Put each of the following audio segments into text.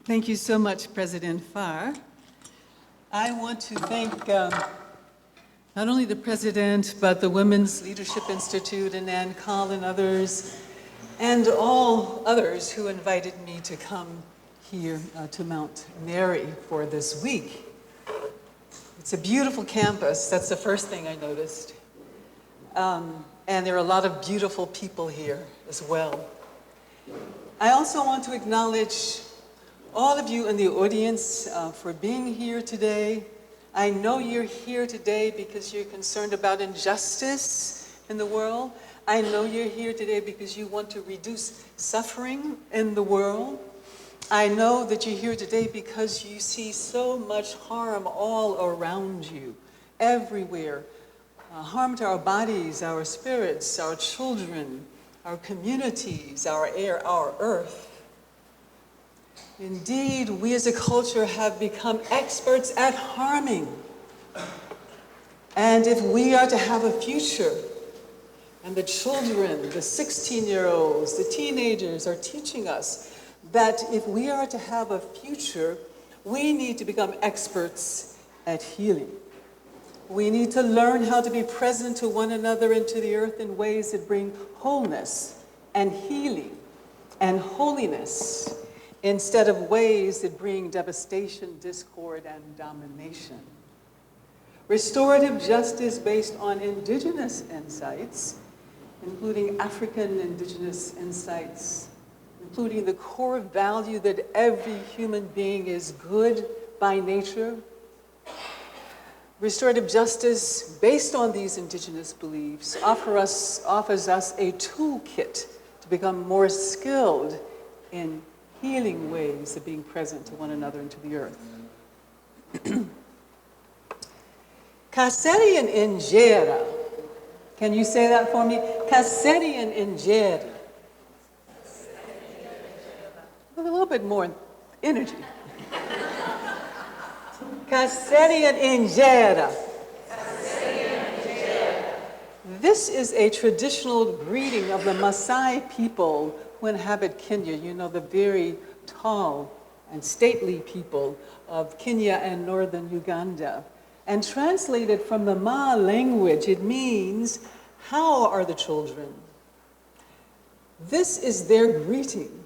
Thank you so much, President Farr. I want to thank not only the President, but the Women's Leadership Institute and Ann Call and others, and all others who invited me to come here to Mount Mary for this week. It's a beautiful campus. That's the first thing I noticed. And there are a lot of beautiful people here as well. I also want to acknowledge all of you in the audience for being here today. I know you're here today because you're concerned about injustice in the world. I know you're here today because you want to reduce suffering in the world. I know that you're here today because you see so much harm all around you, everywhere. Harm to our bodies, our spirits, our children, our communities, our air, our earth. Indeed, we as a culture have become experts at harming. And if we are to have a future, and the children, the 16-year-olds, the teenagers are teaching us that if we are to have a future, we need to become experts at healing. We need to learn how to be present to one another and to the earth in ways that bring wholeness and healing and holiness, instead of ways that bring devastation, discord, and domination. Restorative justice based on indigenous insights, including African indigenous insights, including the core value that every human being is good by nature. Restorative justice based on these indigenous beliefs offers us a toolkit to become more skilled in healing ways of being present to one another and to the earth. Kaseri and Injera. Can you say that for me? Kaseri and Injera. With a little bit more energy. Kaseri and Injera. This is a traditional greeting of the Maasai people who inhabit Kenya. You know, the very tall and stately people of Kenya and northern Uganda. And translated from the Ma language, it means, how are the children? This is their greeting.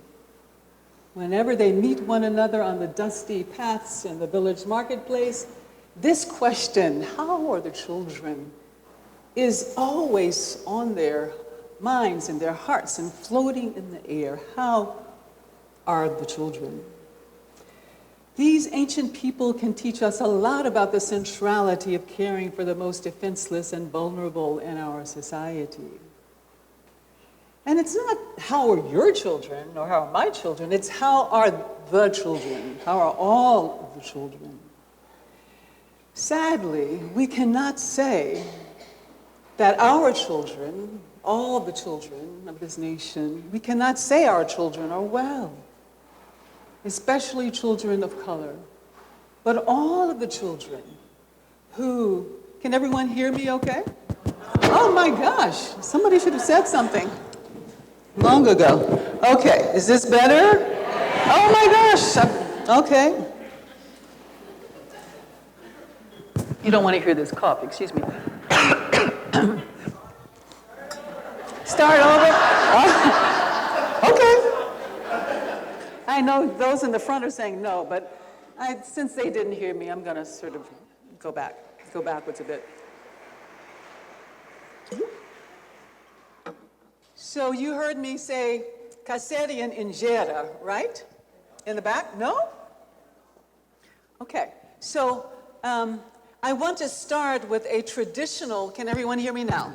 Whenever they meet one another on the dusty paths in the village marketplace, this question, how are the children, is always on their minds and their hearts and floating in the air. How are the children? These ancient people can teach us a lot about the centrality of caring for the most defenseless and vulnerable in our society. And it's not how are your children or how are my children, it's how are the children, how are all of the children. Sadly, we cannot say that our children, all the children of this nation, we cannot say our children are well, especially children of color. But all of the children who, can everyone hear me okay? Oh my gosh, somebody should have said something long ago. Okay, is this better? Oh my gosh, okay. You don't want to hear this cough, excuse me. Start over? Okay. I know those in the front are saying no, but since they didn't hear me, I'm going to sort of go backwards a bit. So you heard me say Kaseri and Injera, right? In the back? No? Okay. So I want to start with a traditional, can everyone hear me now?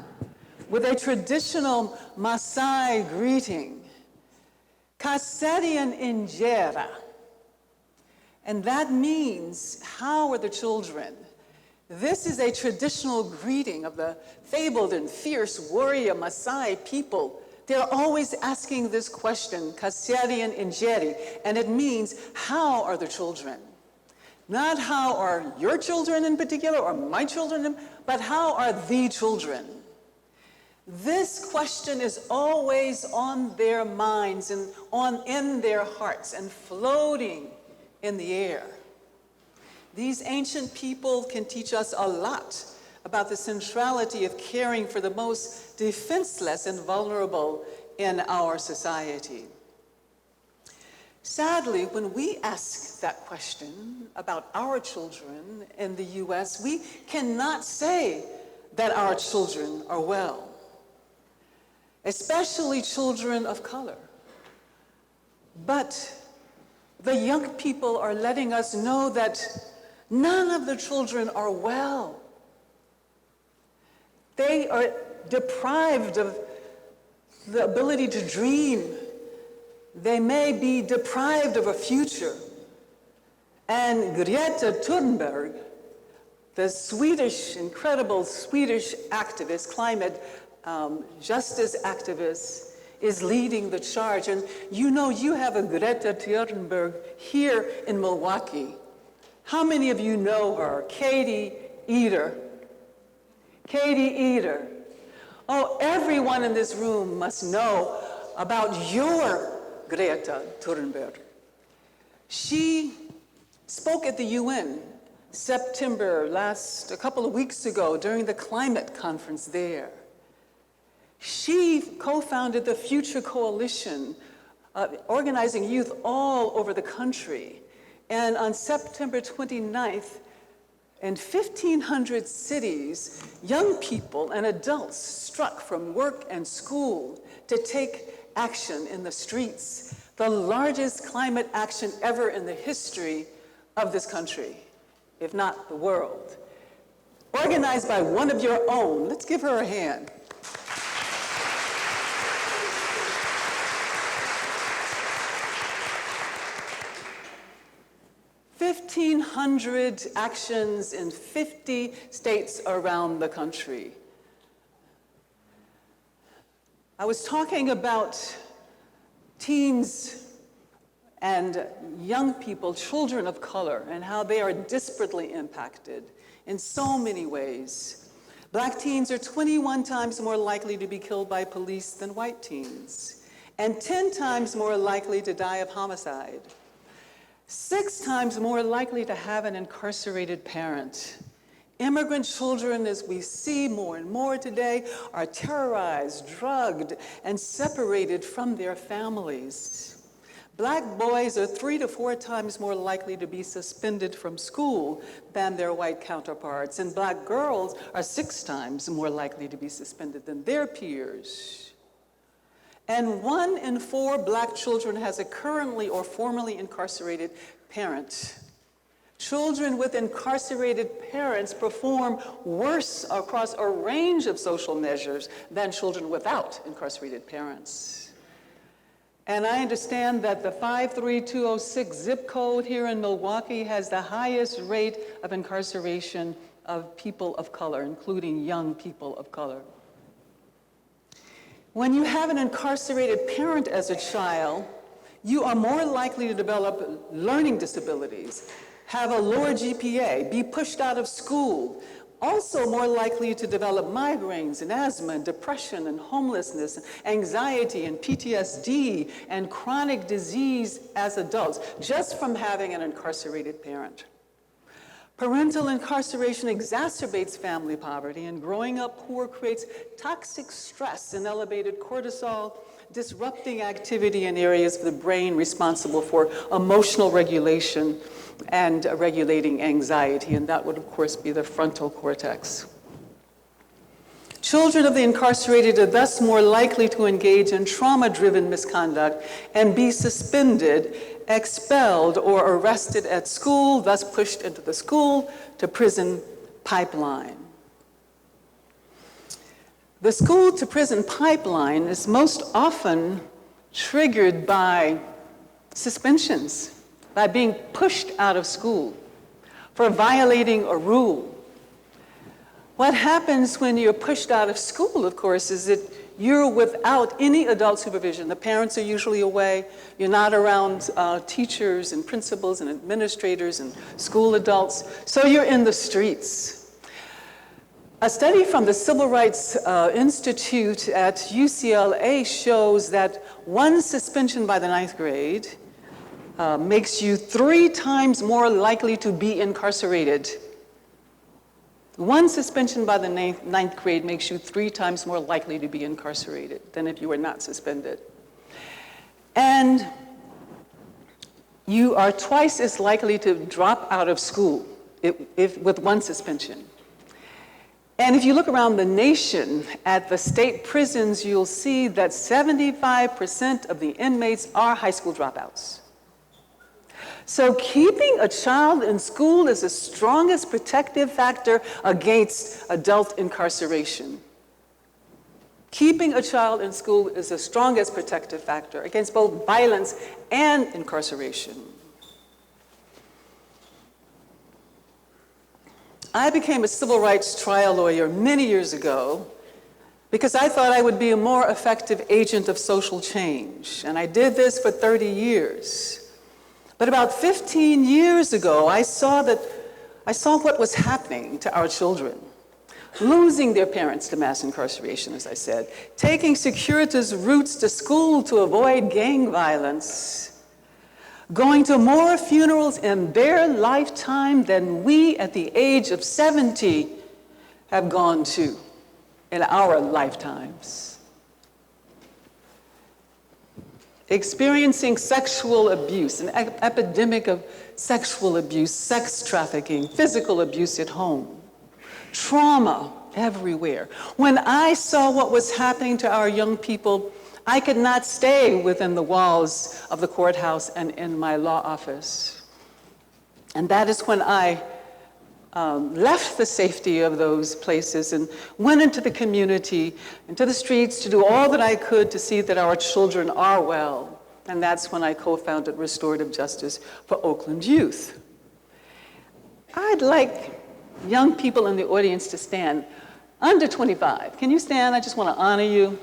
With a traditional Maasai greeting, Kaseri and Injera. And that means, how are the children? This is a traditional greeting of the fabled and fierce warrior Maasai people. They're always asking this question, Kaseri and Injeri, and it means, how are the children? Not how are your children in particular, or my children, but how are the children? This question is always on their minds and in their hearts and floating in the air. These ancient people can teach us a lot about the centrality of caring for the most defenseless and vulnerable in our society. Sadly, when we ask that question about our children in the US, we cannot say that our children are well, especially children of color. But the young people are letting us know that none of the children are well. They are deprived of the ability to dream. They may be deprived of a future. And Greta Thunberg, the incredible Swedish activist, climate justice activist, is leading the charge. And you know you have a Greta Thunberg here in Milwaukee. How many of you know her? Katie Eder. Katie Eder. Oh, everyone in this room must know about your Greta Thunberg. She spoke at the UN a couple of weeks ago during the climate conference there. She co-founded the Future Coalition, organizing youth all over the country. And on September 29th, in 1,500 cities, young people and adults struck from work and school to take action in the streets, the largest climate action ever in the history of this country, if not the world. Organized by one of your own. Let's give her a hand. 1,500 actions in 50 states around the country. I was talking about teens and young people, children of color, and how they are disparately impacted in so many ways. Black teens are 21 times more likely to be killed by police than white teens, and 10 times more likely to die of homicide. 6 times more likely to have an incarcerated parent. Immigrant children, as we see more and more today, are terrorized, drugged, and separated from their families. Black boys are 3 to 4 times more likely to be suspended from school than their white counterparts, and black girls are 6 times more likely to be suspended than their peers. And 1 in 4 black children has a currently or formerly incarcerated parent. Children with incarcerated parents perform worse across a range of social measures than children without incarcerated parents. And I understand that the 53206 zip code here in Milwaukee has the highest rate of incarceration of people of color, including young people of color. When you have an incarcerated parent as a child, you are more likely to develop learning disabilities, have a lower GPA, be pushed out of school, also more likely to develop migraines and asthma and depression and homelessness, and anxiety and PTSD and chronic disease as adults, just from having an incarcerated parent. Parental incarceration exacerbates family poverty, and growing up poor creates toxic stress and elevated cortisol, disrupting activity in areas of the brain responsible for emotional regulation and regulating anxiety, and that would, of course, be the frontal cortex. Children of the incarcerated are thus more likely to engage in trauma-driven misconduct and be suspended, expelled, or arrested at school, thus pushed into the school-to-prison pipeline. The school-to-prison pipeline is most often triggered by suspensions, by being pushed out of school for violating a rule. What happens when you're pushed out of school, of course, is that you're without any adult supervision. The parents are usually away. You're not around teachers and principals and administrators and school adults. So you're in the streets. A study from the Civil Rights Institute at UCLA shows that 1 suspension by the 9th grade makes you 3 times more likely to be incarcerated. One suspension by the ninth grade makes you 3 times more likely to be incarcerated than if you were not suspended. And you are twice as likely to drop out of school with 1 suspension. And if you look around the nation at the state prisons, you'll see that 75% of the inmates are high school dropouts. So keeping a child in school is the strongest protective factor against adult incarceration. Keeping a child in school is the strongest protective factor against both violence and incarceration. I became a civil rights trial lawyer many years ago because I thought I would be a more effective agent of social change, and I did this for 30 years. But about 15 years ago, I saw what was happening to our children. Losing their parents to mass incarceration, as I said, taking circuitous routes to school to avoid gang violence, going to more funerals in their lifetime than we at the age of 70 have gone to in our lifetimes. Experiencing sexual abuse, an epidemic of sexual abuse, sex trafficking, physical abuse at home, trauma everywhere. When I saw what was happening to our young people, I could not stay within the walls of the courthouse and in my law office. And that is when I left the safety of those places and went into the community, into the streets to do all that I could to see that our children are well. And that's when I co-founded Restorative Justice for Oakland Youth. I'd like young people in the audience to stand. Under 25, can you stand? I just want to honor you.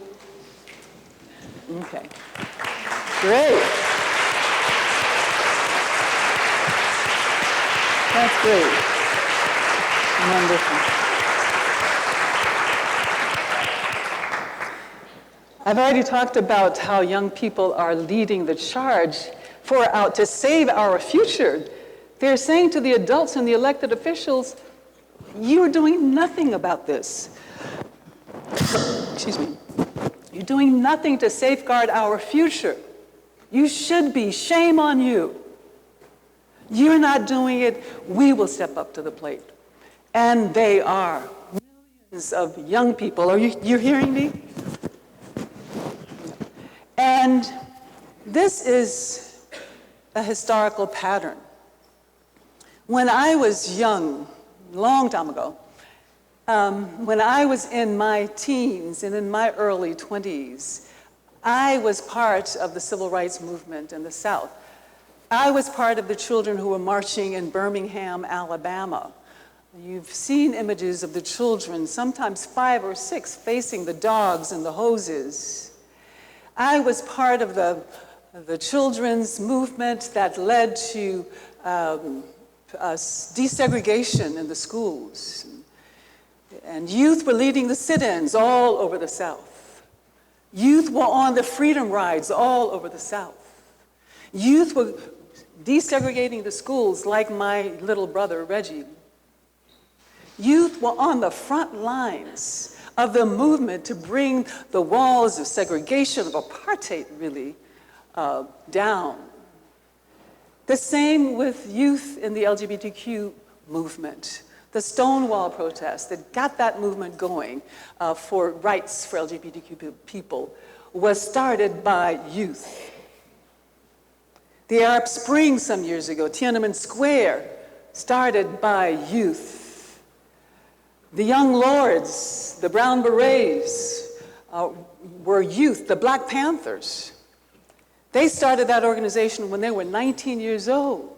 Okay, great. That's great. Wonderful. I've already talked about how young people are leading the charge to save our future. They're saying to the adults and the elected officials, you're doing nothing about this. Excuse me. You're doing nothing to safeguard our future. You should be. Shame on you. You're not doing it. We will step up to the plate. And they are. Millions of young people. Are you hearing me? And this is a historical pattern. When I was young, long time ago, when I was in my teens and in my early 20s, I was part of the civil rights movement in the South. I was part of the children who were marching in Birmingham, Alabama. You've seen images of the children, sometimes 5 or 6, facing the dogs and the hoses. I was part of the children's movement that led to desegregation in the schools. And youth were leading the sit-ins all over the South. Youth were on the freedom rides all over the South. Youth were desegregating the schools like my little brother, Reggie. Youth were on the front lines of the movement to bring the walls of segregation, of apartheid, really, down. The same with youth in the LGBTQ movement. The Stonewall protests that got that movement going for rights for LGBTQ people was started by youth. The Arab Spring some years ago, Tiananmen Square, started by youth. The Young Lords, the Brown Berets, were youth. The Black Panthers, they started that organization when they were 19 years old.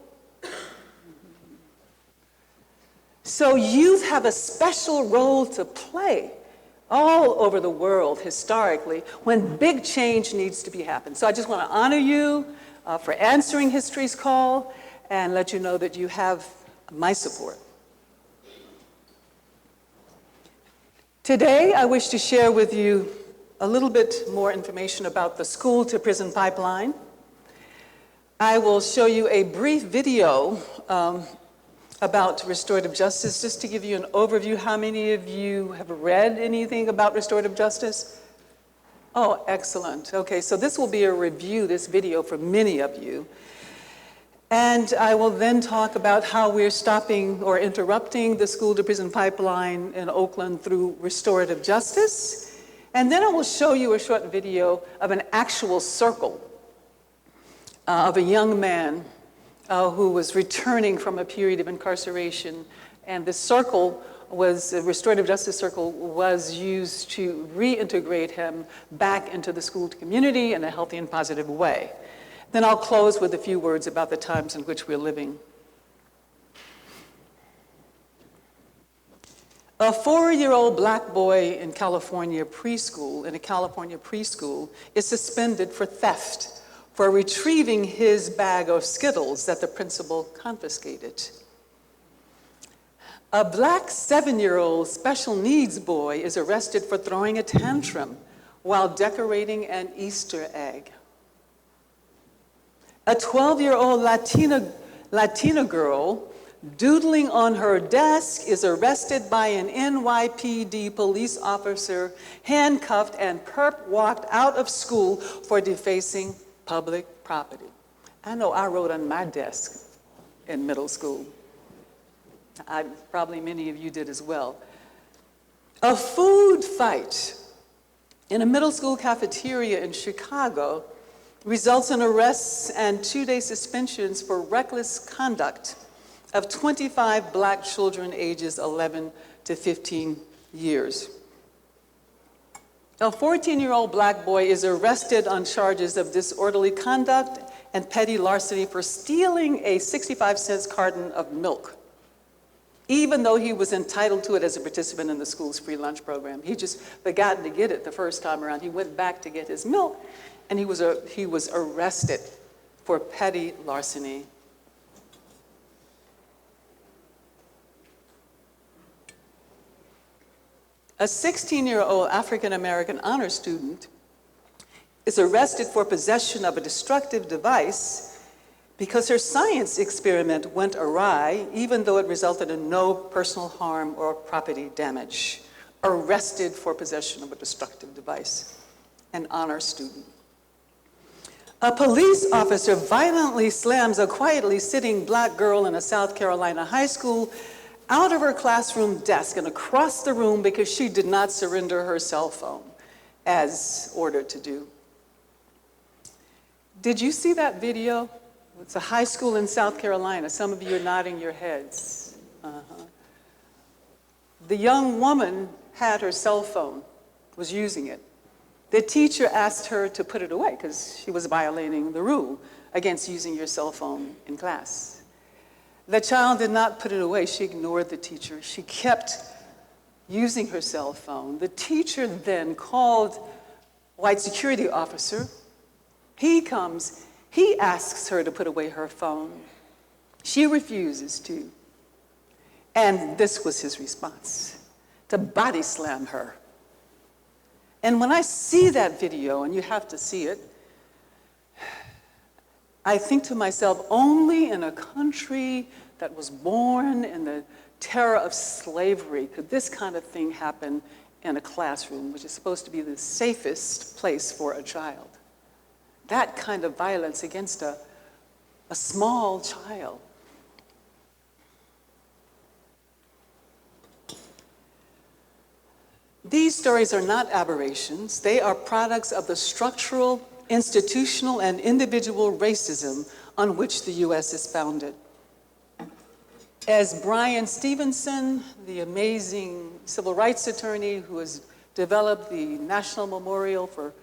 So youth have a special role to play all over the world historically when big change needs to be happened. So I just want to honor you for answering history's call and let you know that you have my support. Today, I wish to share with you a little bit more information about the school to prison pipeline. I will show you a brief video about restorative justice, just to give you an overview. How many of you have read anything about restorative justice? Oh, excellent. Okay, so this will be a review, this video, for many of you. And I will then talk about how we're stopping or interrupting the school-to-prison pipeline in Oakland through restorative justice. And then I will show you a short video of an actual circle of a young man who was returning from a period of incarceration. And the circle was, a restorative justice circle, was used to reintegrate him back into the school community in a healthy and positive way. Then I'll close with a few words about the times in which we're living. A 4-year-old black boy in a California preschool is suspended for theft for retrieving his bag of Skittles that the principal confiscated. A black 7-year-old special needs boy is arrested for throwing a tantrum while decorating an Easter egg. A 12-year-old Latina girl doodling on her desk is arrested by an NYPD police officer, handcuffed and walked out of school for defacing public property. I know I wrote on my desk in middle school. Probably many of you did as well. A food fight in a middle school cafeteria in Chicago results in arrests and 2-day suspensions for reckless conduct of 25 black children ages 11 to 15 years. A 14-year-old black boy is arrested on charges of disorderly conduct and petty larceny for stealing a 65-cent carton of milk, even though he was entitled to it as a participant in the school's free lunch program. He just forgot to get it the first time around. He went back to get his milk, and he was arrested for petty larceny. A 16-year-old African-American honor student is arrested for possession of a destructive device because her science experiment went awry, even though it resulted in no personal harm or property damage. Arrested for possession of a destructive device, an honor student. A police officer violently slams a quietly sitting black girl in a South Carolina high school out of her classroom desk and across the room because she did not surrender her cell phone as ordered to do. Did you see that video? It's a high school in South Carolina. Some of you are nodding your heads. The young woman had her cell phone, was using it. The teacher asked her to put it away because she was violating the rule against using your cell phone in class. The child did not put it away. She ignored the teacher. She kept using her cell phone. The teacher then called a white security officer. He comes. He asks her to put away her phone. She refuses to. And this was his response, to body slam her. And when I see that video, and you have to see it, I think to myself, only in a country that was born in the terror of slavery could this kind of thing happen in a classroom, which is supposed to be the safest place for a child. That kind of violence against a small child. These stories are not aberrations. They are products of the structural, institutional, and individual racism on which the U.S. is founded. As Bryan Stevenson, the amazing civil rights attorney who has developed the National Memorial for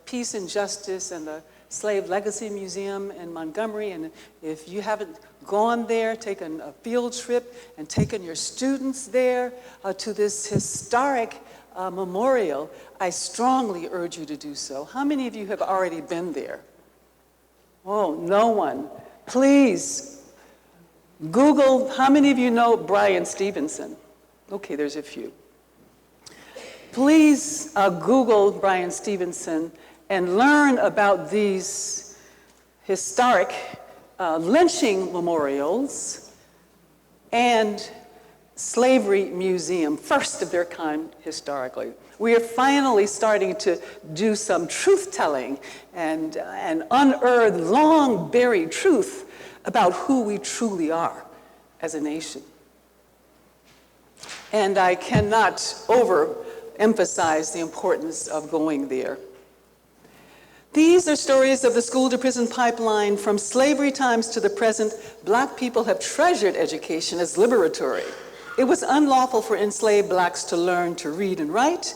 Peace and Justice and the Slave Legacy Museum in Montgomery, and if you haven't gone there, taken a field trip and taken your students there to this historic memorial, I strongly urge you to do so. How many of you have already been there? Oh, no one. Please, Google, how many of you know Bryan Stevenson? Okay, there's a few. Please Google Bryan Stevenson and learn about these historic lynching memorials and slavery museum, first of their kind historically. We are finally starting to do some truth-telling and unearth long-buried truth about who we truly are as a nation. And I cannot overemphasize the importance of going there. These are stories of the school-to-prison pipeline. From slavery times to the present, Black people have treasured education as liberatory. It was unlawful for enslaved Blacks to learn to read and write,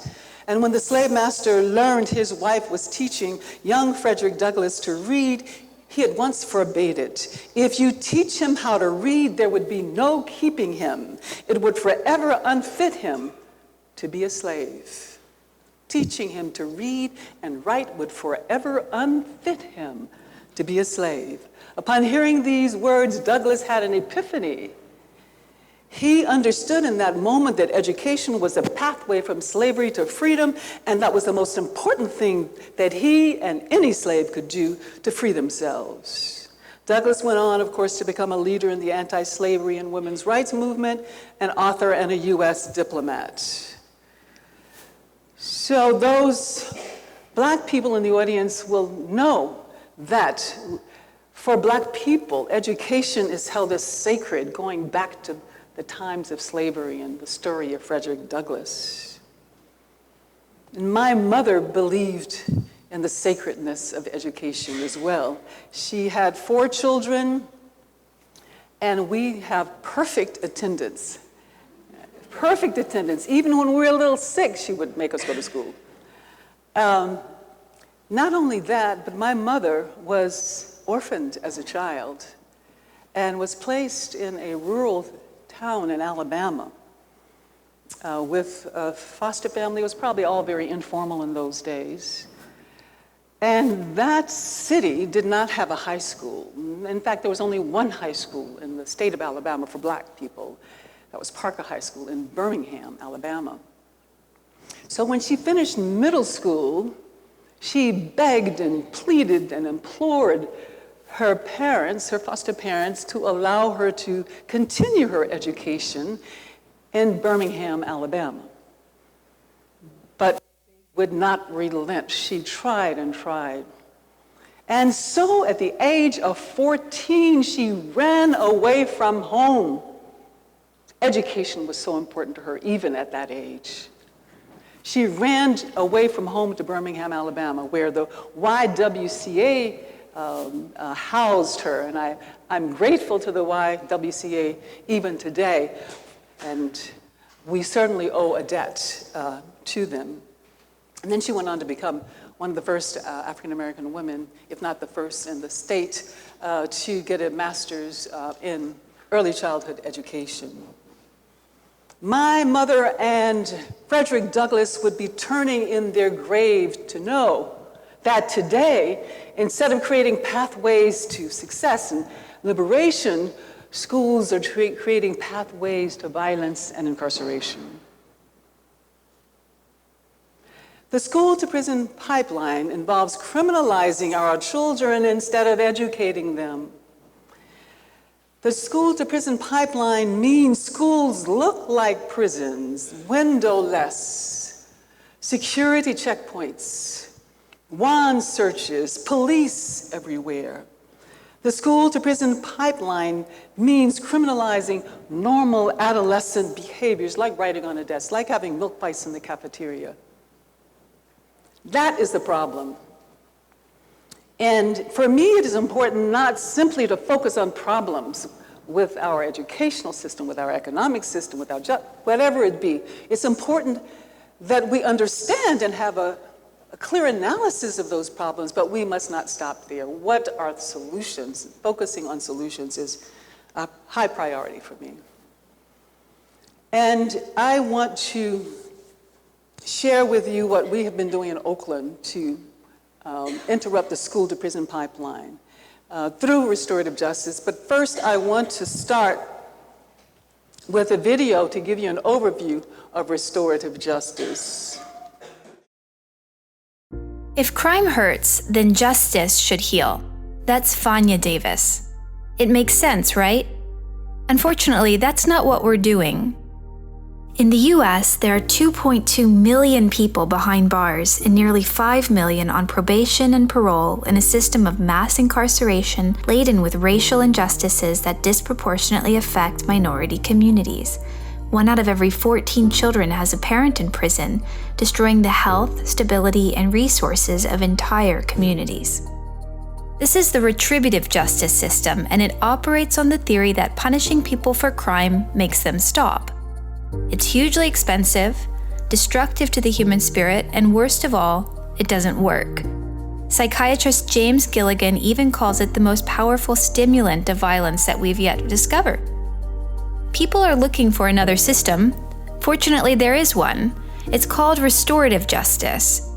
and when the slave master learned his wife was teaching young Frederick Douglass to read, he at once forbade it. If you teach him how to read, there would be no keeping him. It would forever unfit him to be a slave. Teaching him to read and write would forever unfit him to be a slave. Upon hearing these words, Douglass had an epiphany. He understood in that moment that education was a pathway from slavery to freedom, and that was the most important thing that he and any slave could do to free themselves. Douglass went on, of course, to become a leader in the anti-slavery and women's rights movement, an author and a U.S. diplomat. So those Black people in the audience will know that for Black people, education is held as sacred, going back to the times of slavery and the story of Frederick Douglass. And my mother believed in the sacredness of education as well. She had 4 children, and we have perfect attendance. Perfect attendance. Even when we were a little sick, she would make us go to school. Not only that, but my mother was orphaned as a child and was placed in a rural town in Alabama with a foster family. It was probably all very informal in those days. And that city did not have a high school. In fact, there was only one high school in the state of Alabama for Black people. That was Parker High School in Birmingham, Alabama. So when she finished middle school, she begged and pleaded and implored her parents, her foster parents, to allow her to continue her education in Birmingham, Alabama. But would not relent. She tried and tried. And so at the age of 14, she ran away from home. Education was so important to her, even at that age. She ran away from home to Birmingham, Alabama, where the YWCA housed her, and I'm grateful to the YWCA even today, and we certainly owe a debt to them. And then she went on to become one of the first African-American women, if not the first in the state, to get a master's in early childhood education. My mother and Frederick Douglass would be turning in their grave to know that today, instead of creating pathways to success and liberation, schools are creating pathways to violence and incarceration. The school-to-prison pipeline involves criminalizing our children instead of educating them. The school-to-prison pipeline means schools look like prisons, windowless, security checkpoints, wand searches, police everywhere. The school-to-prison pipeline means criminalizing normal adolescent behaviors like writing on a desk, like having milk fights in the cafeteria. That is the problem. And for me, it is important not simply to focus on problems with our educational system, with our economic system, with our whatever it be. It's important that we understand and have a clear analysis of those problems, but we must not stop there. What are the solutions? Focusing on solutions is a high priority for me. And I want to share with you what we have been doing in Oakland to interrupt the school-to-prison pipeline through restorative justice. But first, I want to start with a video to give you an overview of restorative justice. If crime hurts, then justice should heal. That's Fania Davis. It makes sense, right? Unfortunately, that's not what we're doing. In the US, there are 2.2 million people behind bars and nearly 5 million on probation and parole in a system of mass incarceration laden with racial injustices that disproportionately affect minority communities. 1 out of every 14 children has a parent in prison, destroying the health, stability, and resources of entire communities. This is the retributive justice system, and it operates on the theory that punishing people for crime makes them stop. It's hugely expensive, destructive to the human spirit, and worst of all, it doesn't work. Psychiatrist James Gilligan even calls it the most powerful stimulant of violence that we've yet discovered. People are looking for another system. Fortunately, there is one. It's called restorative justice.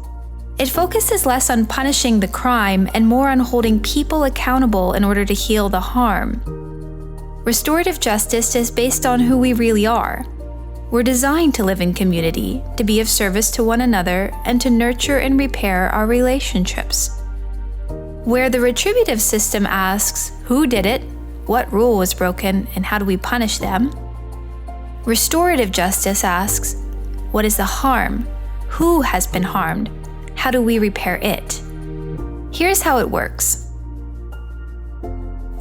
It focuses less on punishing the crime and more on holding people accountable in order to heal the harm. Restorative justice is based on who we really are. We're designed to live in community, to be of service to one another, and to nurture and repair our relationships. Where the retributive system asks, who did it, what rule was broken, and how do we punish them? Restorative justice asks, what is the harm? Who has been harmed? How do we repair it? Here's how it works.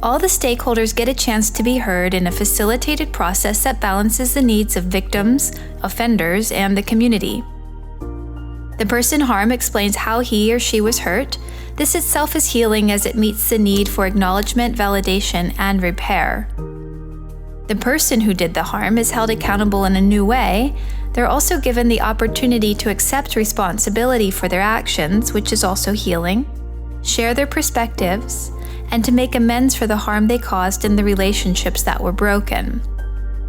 All the stakeholders get a chance to be heard in a facilitated process that balances the needs of victims, offenders, and the community. The person harmed explains how he or she was hurt. This itself is healing as it meets the need for acknowledgement, validation, and repair. The person who did the harm is held accountable in a new way. They're also given the opportunity to accept responsibility for their actions, which is also healing, share their perspectives, and to make amends for the harm they caused in the relationships that were broken.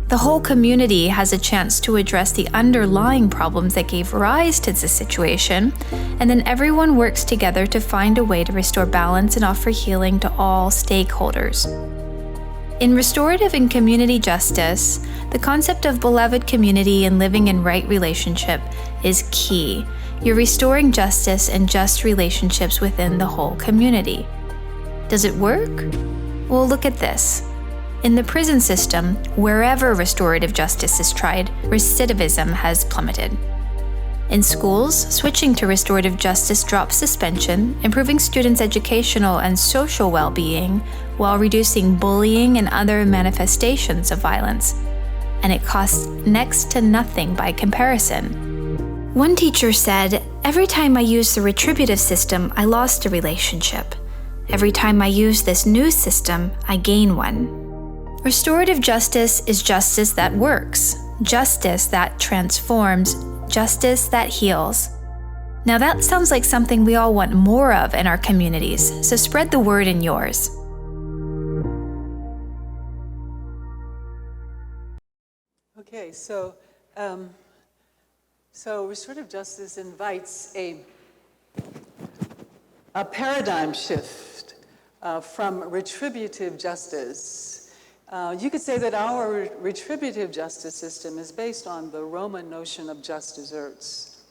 The whole community has a chance to address the underlying problems that gave rise to the situation, and then everyone works together to find a way to restore balance and offer healing to all stakeholders. In restorative and community justice, the concept of beloved community and living in right relationship is key. You're restoring justice and just relationships within the whole community. Does it work? Well, look at this. In the prison system, wherever restorative justice is tried, recidivism has plummeted. In schools, switching to restorative justice drops suspension, improving students' educational and social well-being while reducing bullying and other manifestations of violence. And it costs next to nothing by comparison. One teacher said, "Every time I used the retributive system, I lost a relationship. Every time I use this new system, I gain one." Restorative justice is justice that works, justice that transforms, justice that heals. Now that sounds like something we all want more of in our communities, so spread the word in yours. Okay, so restorative justice invites a paradigm shift from retributive justice. You could say that our retributive justice system is based on the Roman notion of just deserts.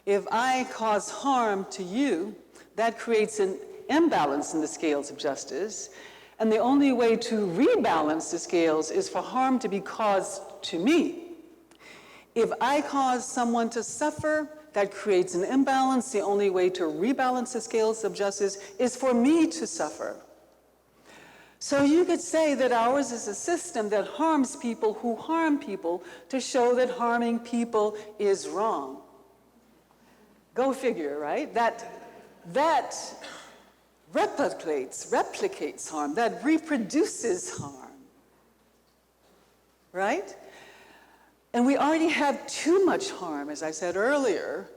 If I cause harm to you, that creates an imbalance in the scales of justice, and the only way to rebalance the scales is for harm to be caused to me. If I cause someone to suffer, that creates an imbalance. The only way to rebalance the scales of justice is for me to suffer. So you could say that ours is a system that harms people who harm people to show that harming people is wrong. Go figure, right? That replicates harm, that reproduces harm, right? And we already have too much harm, as I said earlier,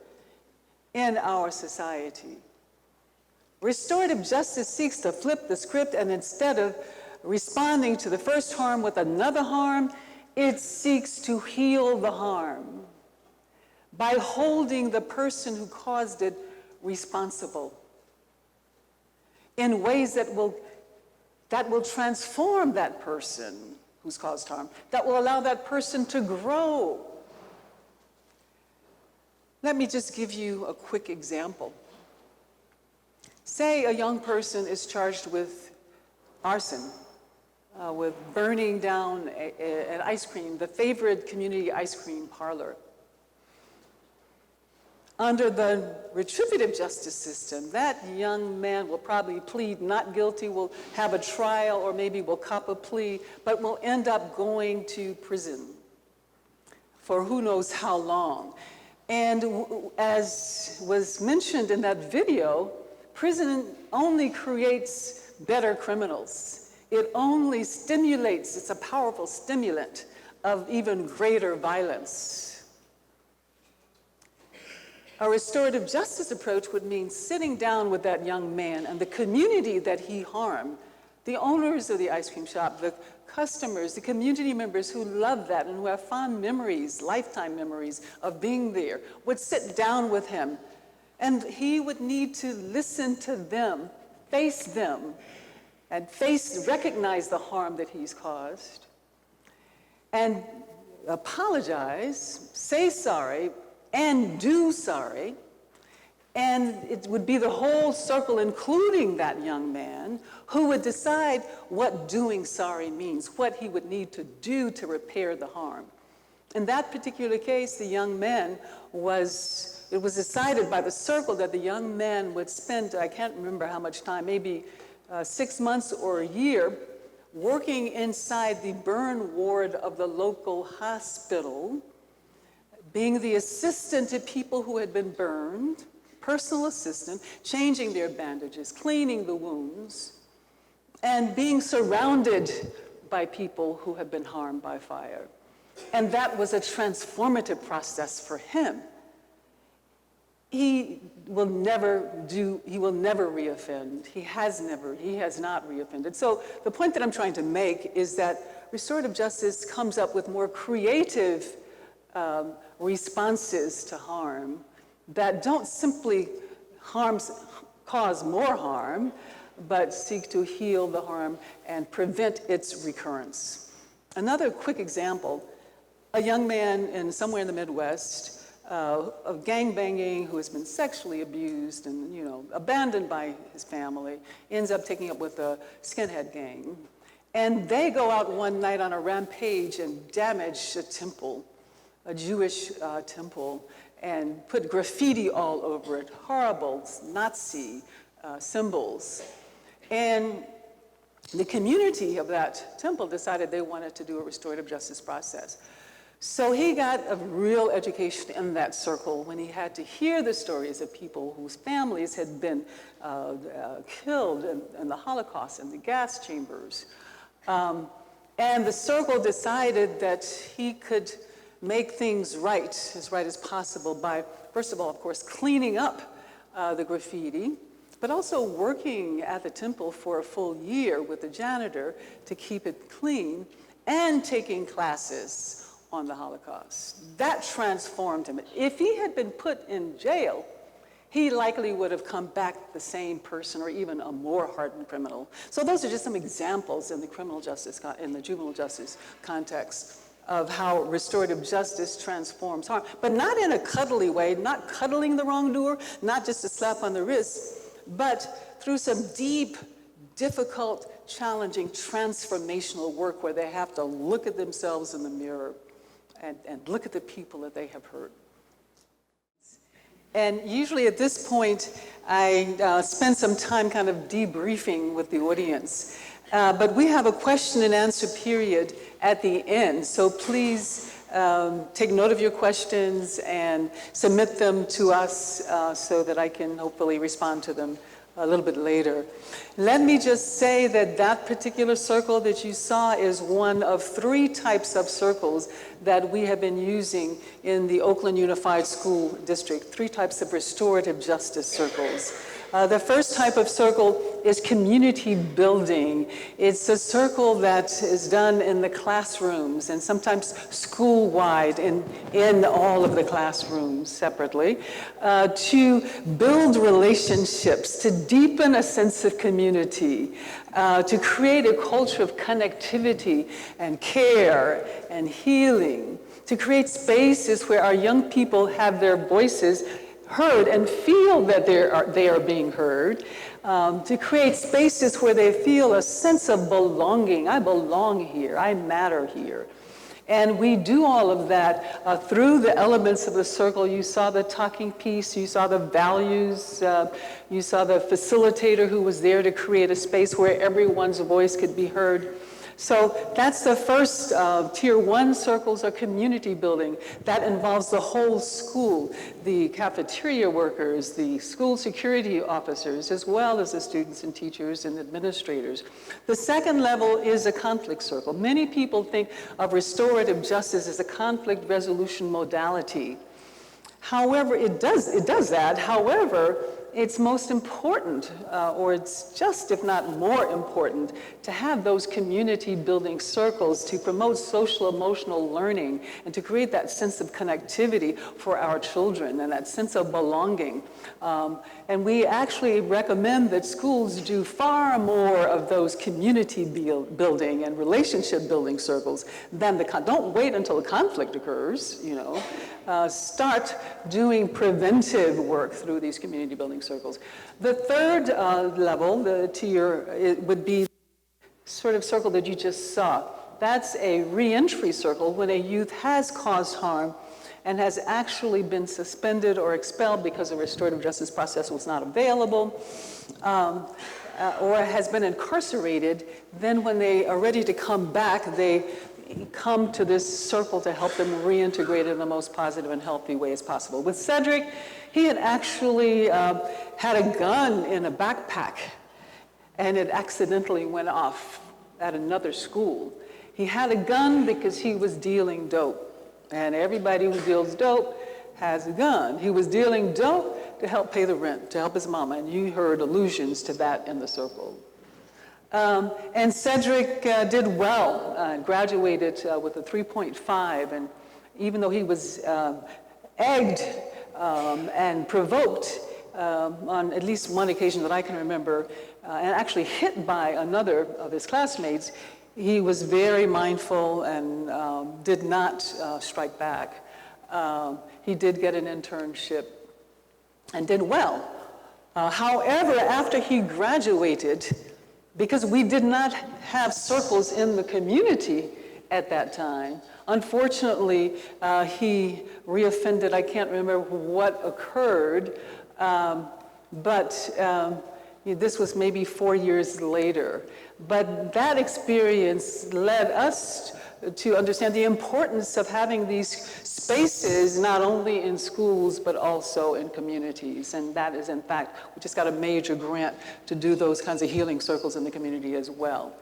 in our society. Restorative justice seeks to flip the script, and instead of responding to the first harm with another harm, it seeks to heal the harm by holding the person who caused it responsible in ways that will transform that person who's caused harm, that will allow that person to grow. Let me just give you a quick example. Say a young person is charged with arson, with burning down an ice cream, the favorite community ice cream parlor. Under the retributive justice system, that young man will probably plead not guilty, will have a trial, or maybe will cop a plea, but will end up going to prison for who knows how long. And as was mentioned in that video, prison only creates better criminals. It only stimulates, it's a powerful stimulant of even greater violence. A restorative justice approach would mean sitting down with that young man and the community that he harmed, the owners of the ice cream shop, the customers, the community members who love that and who have fond memories, lifetime memories of being there, would sit down with him. And he would need to listen to them, and recognize the harm that he's caused, and apologize, say sorry, and do sorry. And it would be the whole circle, including that young man, who would decide what doing sorry means, what he would need to do to repair the harm. In that particular case, the young man it was decided by the circle that the young man would spend, I can't remember how much time, maybe 6 months or a year, working inside the burn ward of the local hospital, being the assistant to people who had been burned, personal assistant, changing their bandages, cleaning the wounds, and being surrounded by people who had been harmed by fire. And that was a transformative process for him. He will never reoffend. He has not reoffended. So the point that I'm trying to make is that restorative justice comes up with more creative responses to harm that don't simply cause more harm, but seek to heal the harm and prevent its recurrence. Another quick example, a young man somewhere in the Midwest of gangbanging who has been sexually abused and abandoned by his family, ends up taking up with a skinhead gang. And they go out one night on a rampage and damage a temple, a Jewish temple, and put graffiti all over it, horrible Nazi symbols. And the community of that temple decided they wanted to do a restorative justice process. So he got a real education in that circle when he had to hear the stories of people whose families had been killed in the Holocaust, in the gas chambers. And the circle decided that he could make things right, as right as possible, by, first of all, of course, cleaning up the graffiti, but also working at the temple for a full year with the janitor to keep it clean, and taking classes on the Holocaust. That transformed him. If he had been put in jail, he likely would have come back the same person or even a more hardened criminal. So those are just some examples in the criminal justice, in the juvenile justice context of how restorative justice transforms harm, but not in a cuddly way, not cuddling the wrongdoer, not just a slap on the wrist, but through some deep, difficult, challenging, transformational work where they have to look at themselves in the mirror and look at the people that they have hurt. And usually at this point, I spend some time kind of debriefing with the audience. But we have a question and answer period at the end, so please take note of your questions and submit them to us so that I can hopefully respond to them a little bit later. Let me just say that that particular circle that you saw is one of 3 types of circles that we have been using in the Oakland Unified School District, 3 types of restorative justice circles. The first type of circle is community building. It's a circle that is done in the classrooms and sometimes school-wide in all of the classrooms separately to build relationships, to deepen a sense of community, to create a culture of connectivity and care and healing, to create spaces where our young people have their voices heard and feel that they are being heard, to create spaces where they feel a sense of belonging. I belong here, I matter here. And we do all of that through the elements of the circle. You saw the talking piece, you saw the values, you saw the facilitator who was there to create a space where everyone's voice could be heard. So that's the first tier 1 circles are community building. That involves the whole school, the cafeteria workers, the school security officers, as well as the students and teachers and administrators. The second level is a conflict circle. Many people think of restorative justice as a conflict resolution modality. However, it does that. However, it's most important, or it's just, if not more important, to have those community building circles to promote social emotional learning and to create that sense of connectivity for our children and that sense of belonging. And we actually recommend that schools do far more of those community building and relationship building circles than don't wait until a conflict occurs, you know. Start doing preventive work through these community building circles. The third level, the tier, it would be sort of circle that you just saw. That's a reentry circle when a youth has caused harm and has actually been suspended or expelled because the restorative justice process was not available, or has been incarcerated. Then when they are ready to come back, they come to this circle to help them reintegrate in the most positive and healthy way as possible. With Cedric, he had actually had a gun in a backpack, and it accidentally went off at another school. He had a gun because he was dealing dope, and everybody who deals dope has a gun. He was dealing dope to help pay the rent, to help his mama, and you heard allusions to that in the circle. And Cedric did well, graduated with a 3.5, and even though he was egged and provoked on at least one occasion that I can remember, and actually hit by another of his classmates, he was very mindful and did not strike back. He did get an internship and did well. However, after he graduated, because we did not have circles in the community at that time, unfortunately, he reoffended. I can't remember what occurred, but this was maybe 4 years later. But that experience led us to understand the importance of having these spaces, not only in schools, but also in communities. And that is, in fact, we just got a major grant to do those kinds of healing circles in the community as well.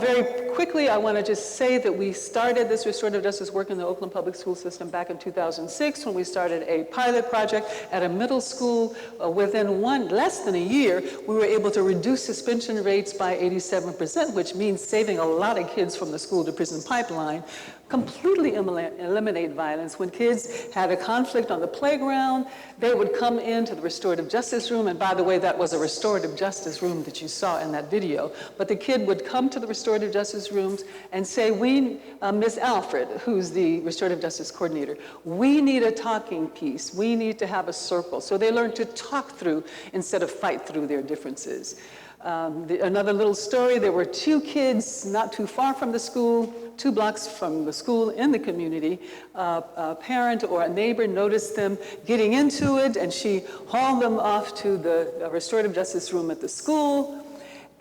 Very quickly, I want to just say that we started this restorative justice work in the Oakland public school system back in 2006 when we started a pilot project at a middle school. Within less than a year, we were able to reduce suspension rates by 87%, which means saving a lot of kids from the school to prison pipeline. Completely eliminate violence. When kids had a conflict on the playground, they would come into the restorative justice room, and by the way, that was a restorative justice room that you saw in that video, but the kid would come to the restorative justice rooms and say, Miss Alfred, who's the restorative justice coordinator, we need a talking piece, we need to have a circle. So they learned to talk through instead of fight through their differences. Another little story, there were 2 kids not too far from the school, 2 blocks from the school in the community. A parent or a neighbor noticed them getting into it, and she hauled them off to the restorative justice room at the school.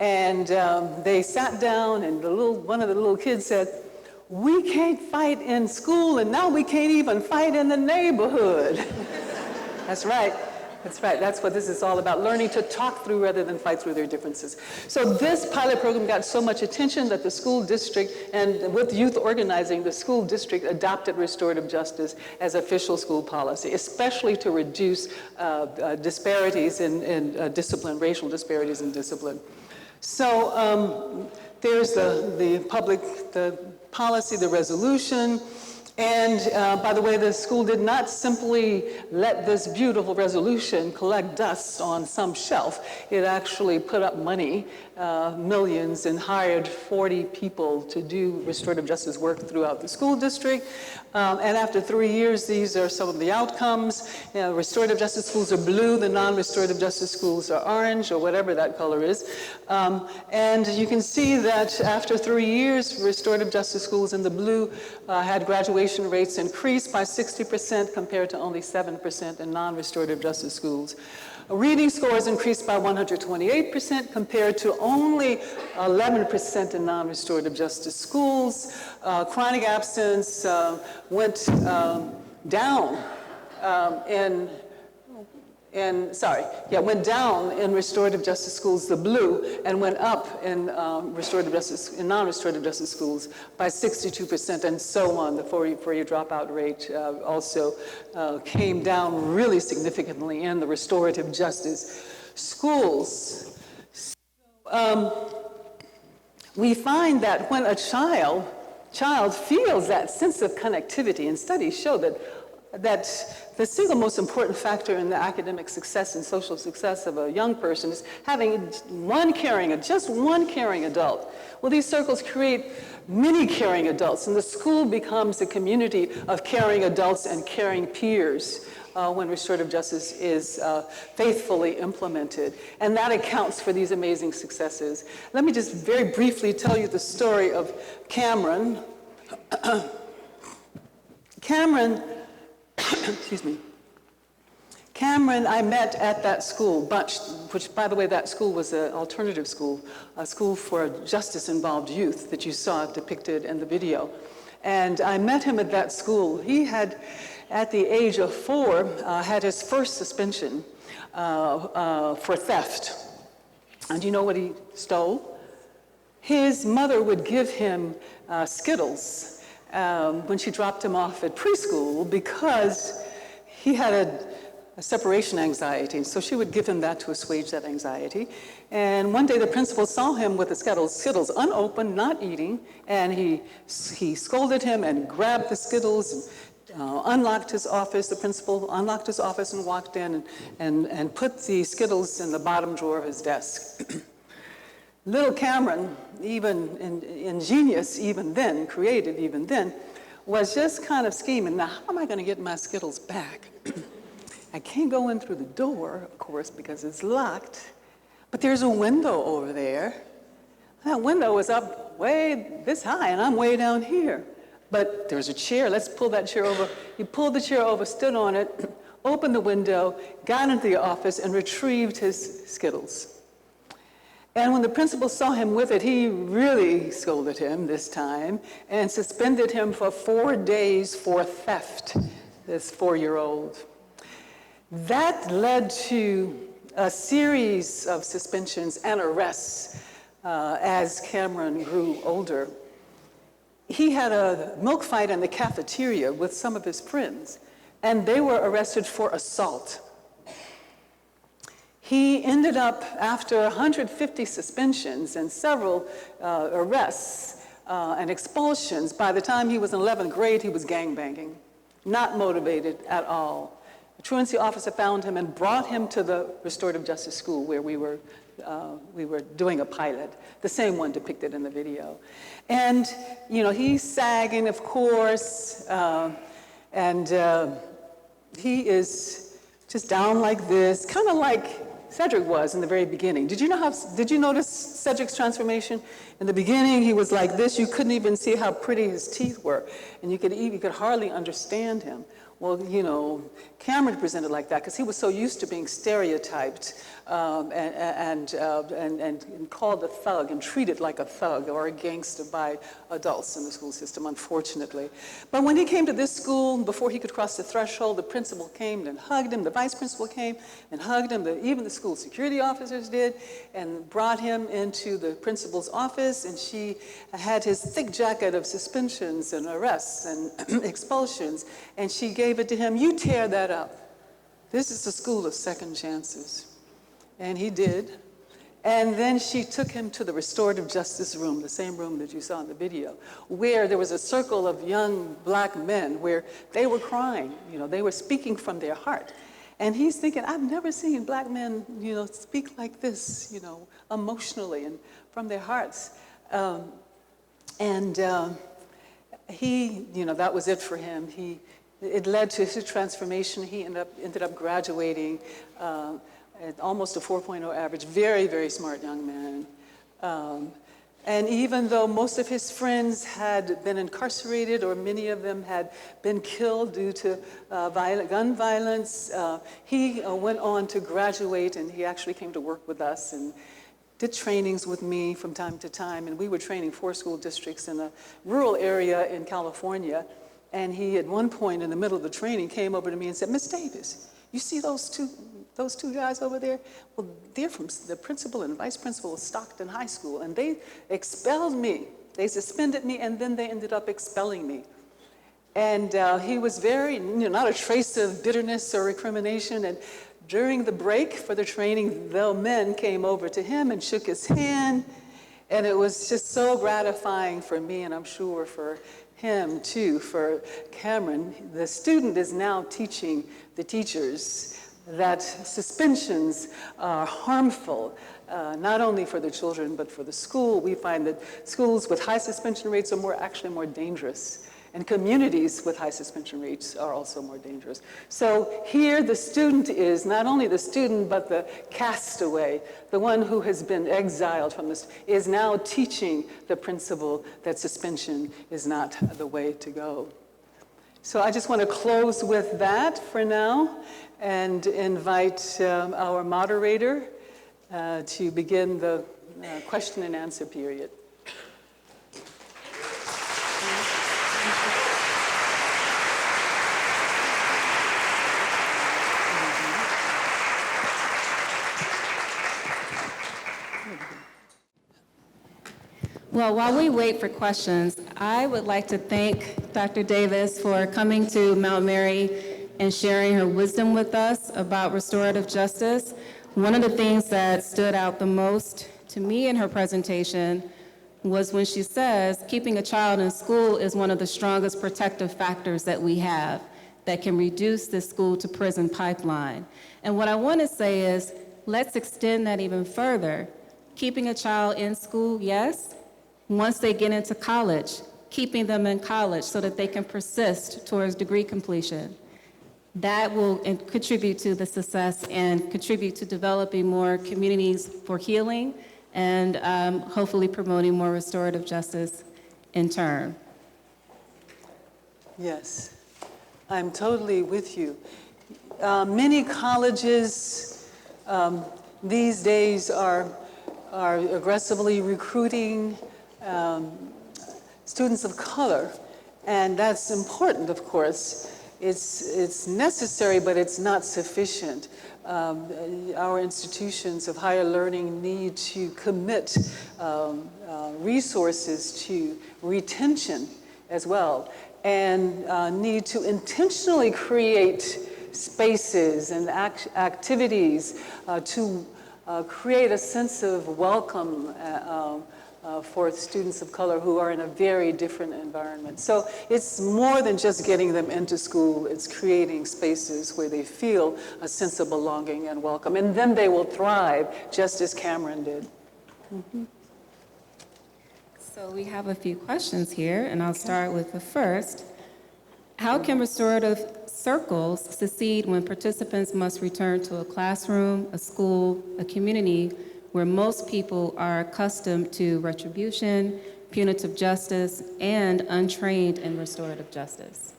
And they sat down, and one of the little kids said, "We can't fight in school, and now we can't even fight in the neighborhood." That's right. That's right. That's what this is all about, learning to talk through rather than fight through their differences. So this pilot program got so much attention that the school district, and with youth organizing, the school district adopted restorative justice as official school policy, especially to reduce disparities in discipline, racial disparities in discipline. So there's the policy, the resolution. And by the way, the school did not simply let this beautiful resolution collect dust on some shelf. It actually put up money, millions, and hired 40 people to do restorative justice work throughout the school district. And after 3 years, these are some of the outcomes. Restorative justice schools are blue, the non-restorative justice schools are orange, or whatever that color is. And you can see that after 3 years, restorative justice schools in the blue had graduation rates increased by 60% compared to only 7% in non-restorative justice schools. Reading scores increased by 128% compared to only 11% in non-restorative justice schools. Chronic absence went down went down in restorative justice schools, the blue, and went up in non-restorative justice schools by 62%, and so on. The four-year dropout rate also came down really significantly in the restorative justice schools. We find that when a child feels that sense of connectivity, and studies show that the single most important factor in the academic success and social success of a young person is having just one caring adult. Well, these circles create many caring adults, and the school becomes a community of caring adults and caring peers when restorative justice is faithfully implemented. And that accounts for these amazing successes. Let me just very briefly tell you the story of Cameron. Excuse me. Cameron, I met at that school, which, by the way, that school was an alternative school, a school for justice-involved youth that you saw depicted in the video. And I met him at that school. He had, at the age of 4, had his first suspension for theft. And you know what he stole? His mother would give him Skittles when she dropped him off at preschool because he had a separation anxiety, and so she would give him that to assuage that anxiety. And one day the principal saw him with the Skittles unopened, not eating, and he scolded him and grabbed the Skittles and unlocked his office. The principal unlocked his office and walked in and put the Skittles in the bottom drawer of his desk. Little Cameron, even ingenious even then, creative even then, was just kind of scheming. Now, how am I going to get my Skittles back? I can't go in through the door, of course, because it's locked, but there's a window over there. That window is up way this high, and I'm way down here. But there's a chair. Let's pull that chair over. He pulled the chair over, stood on it, opened the window, got into the office, and retrieved his Skittles. And when the principal saw him with it, he really scolded him this time and suspended him for 4 days for theft, this 4-year-old. That led to a series of suspensions and arrests as Cameron grew older. He had a milk fight in the cafeteria with some of his friends, and they were arrested for assault. He ended up, after 150 suspensions and several arrests and expulsions, by the time he was in 11th grade, he was gangbanging, not motivated at all. A truancy officer found him and brought him to the restorative justice school where we were doing a pilot, the same one depicted in the video. And, he's sagging, of course, and he is just down like this, kind of like Cedric was in the very beginning. Did you notice Cedric's transformation? In the beginning, he was like this. You couldn't even see how pretty his teeth were, and you could hardly understand him. Well, Cameron presented like that because he was so used to being stereotyped and called a thug and treated like a thug or a gangster by adults in the school system, unfortunately. But when he came to this school, before he could cross the threshold, the principal came and hugged him. The vice principal came and hugged him. Even the school security officers did, and brought him into the principal's office, and she had his thick jacket of suspensions and arrests and expulsions, and she gave it to him. You tear that up. This is the school of second chances. And he did. And then she took him to the restorative justice room, the same room that you saw in the video, where there was a circle of young black men where they were crying, they were speaking from their heart. And he's thinking, I've never seen black men, speak like this, emotionally and from their hearts. He, that was it for him. It led to his transformation. He ended up graduating at almost a 4.0 average, very, very smart young man. And even though most of his friends had been incarcerated, or many of them had been killed due to gun violence, he went on to graduate, and he actually came to work with us and did trainings with me from time to time. And we were training 4 school districts in a rural area in California. And he, at one point in the middle of the training, came over to me and said, Miss Davis, you see those two guys over there? Well, they're from the principal and vice principal of Stockton High School, and they expelled me. They suspended me, and then they ended up expelling me. And he was very, not a trace of bitterness or recrimination. And during the break for the training, the men came over to him and shook his hand. And it was just so gratifying for me, and I'm sure for him too, for Cameron. The student is now teaching the teachers that suspensions are harmful, not only for the children, but for the school. We find that schools with high suspension rates are actually more dangerous. And communities with high suspension rates are also more dangerous. So here the student is not only the student, but the castaway, the one who has been exiled from this, is now teaching the principal that suspension is not the way to go. So I just want to close with that for now and invite our moderator to begin the question and answer period. Well, while we wait for questions, I would like to thank Dr. Davis for coming to Mount Mary and sharing her wisdom with us about restorative justice. One of the things that stood out the most to me in her presentation was when she says keeping a child in school is one of the strongest protective factors that we have that can reduce the school to prison pipeline. And what I want to say is, let's extend that even further. Keeping a child in school, yes. Once they get into college, keeping them in college so that they can persist towards degree completion. That will contribute to the success and contribute to developing more communities for healing and hopefully promoting more restorative justice in turn. Yes, I'm totally with you. Many colleges these days are aggressively recruiting students of color, and that's important, of course. It's necessary, but it's not sufficient. Our institutions of higher learning need to commit resources to retention as well, and need to intentionally create spaces and activities to create a sense of welcome for students of color who are in a very different environment. So it's more than just getting them into school, it's creating spaces where they feel a sense of belonging and welcome, and then they will thrive, just as Cameron did. Mm-hmm. So we have a few questions here, and I'll start with the first. How can restorative circles succeed when participants must return to a classroom, a school, a community where most people are accustomed to retribution, punitive justice, and untrained in restorative justice?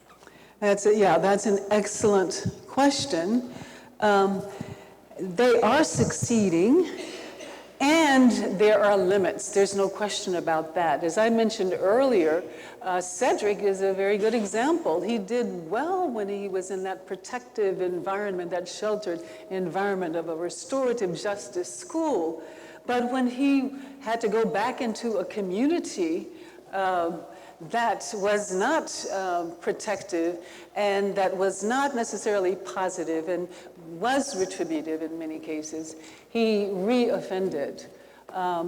That's an excellent question. They are succeeding, and there are limits. There's no question about that. As I mentioned earlier, Cedric is a very good example. He did well when he was in that protective environment, that sheltered environment of a restorative justice school. But when he had to go back into a community, that was not protective and that was not necessarily positive and was retributive in many cases, he re-offended.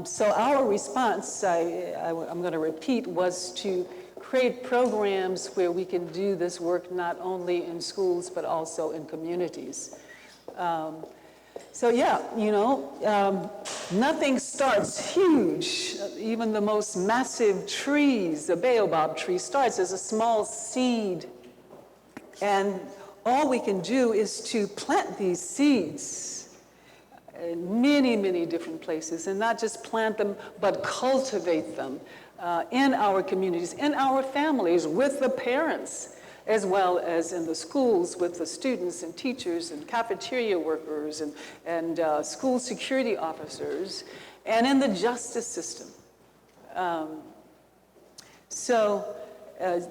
So our response, I'm going to repeat, was to create programs where we can do this work not only in schools but also in communities. So yeah, nothing starts huge. Even the most massive trees, the baobab tree, starts as a small seed. And all we can do is to plant these seeds in many, many different places, and not just plant them, but cultivate them in our communities, in our families, with the parents, as well as in the schools with the students and teachers and cafeteria workers and school security officers, and in the justice system.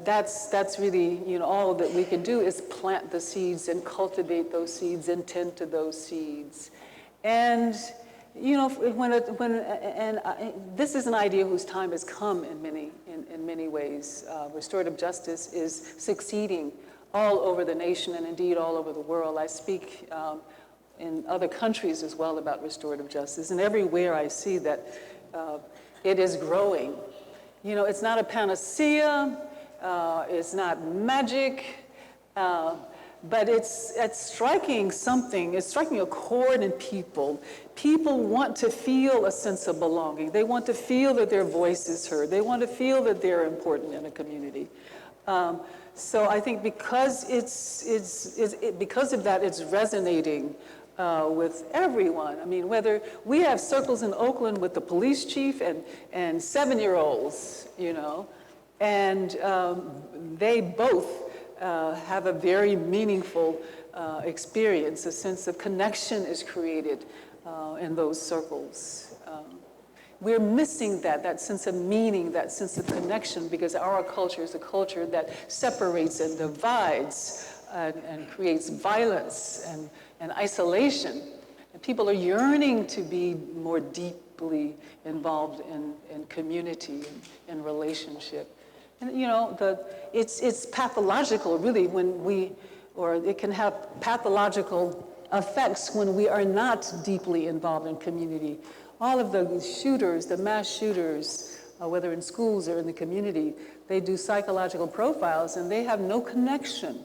That's really, all that we can do is plant the seeds and cultivate those seeds and tend to those seeds. And this is an idea whose time has come in many ways. Restorative justice is succeeding all over the nation and indeed all over the world. I speak in other countries as well about restorative justice, and everywhere I see that it is growing. It's not a panacea, it's not magic, but it's striking something, it's striking a chord in people. People want to feel a sense of belonging. They want to feel that their voice is heard. They want to feel that they're important in a community. So I think because because of that, it's resonating with everyone. I mean, whether we have circles in Oakland with the police chief and 7-year-olds, and they both have a very meaningful experience. A sense of connection is created in those circles. We're missing that sense of meaning, that sense of connection, because our culture is a culture that separates and divides and creates violence and isolation. And people are yearning to be more deeply involved in community and relationship. And it's pathological, really, or it can have pathological effects when we are not deeply involved in community. All of the shooters, the mass shooters, whether in schools or in the community, they do psychological profiles and they have no connection.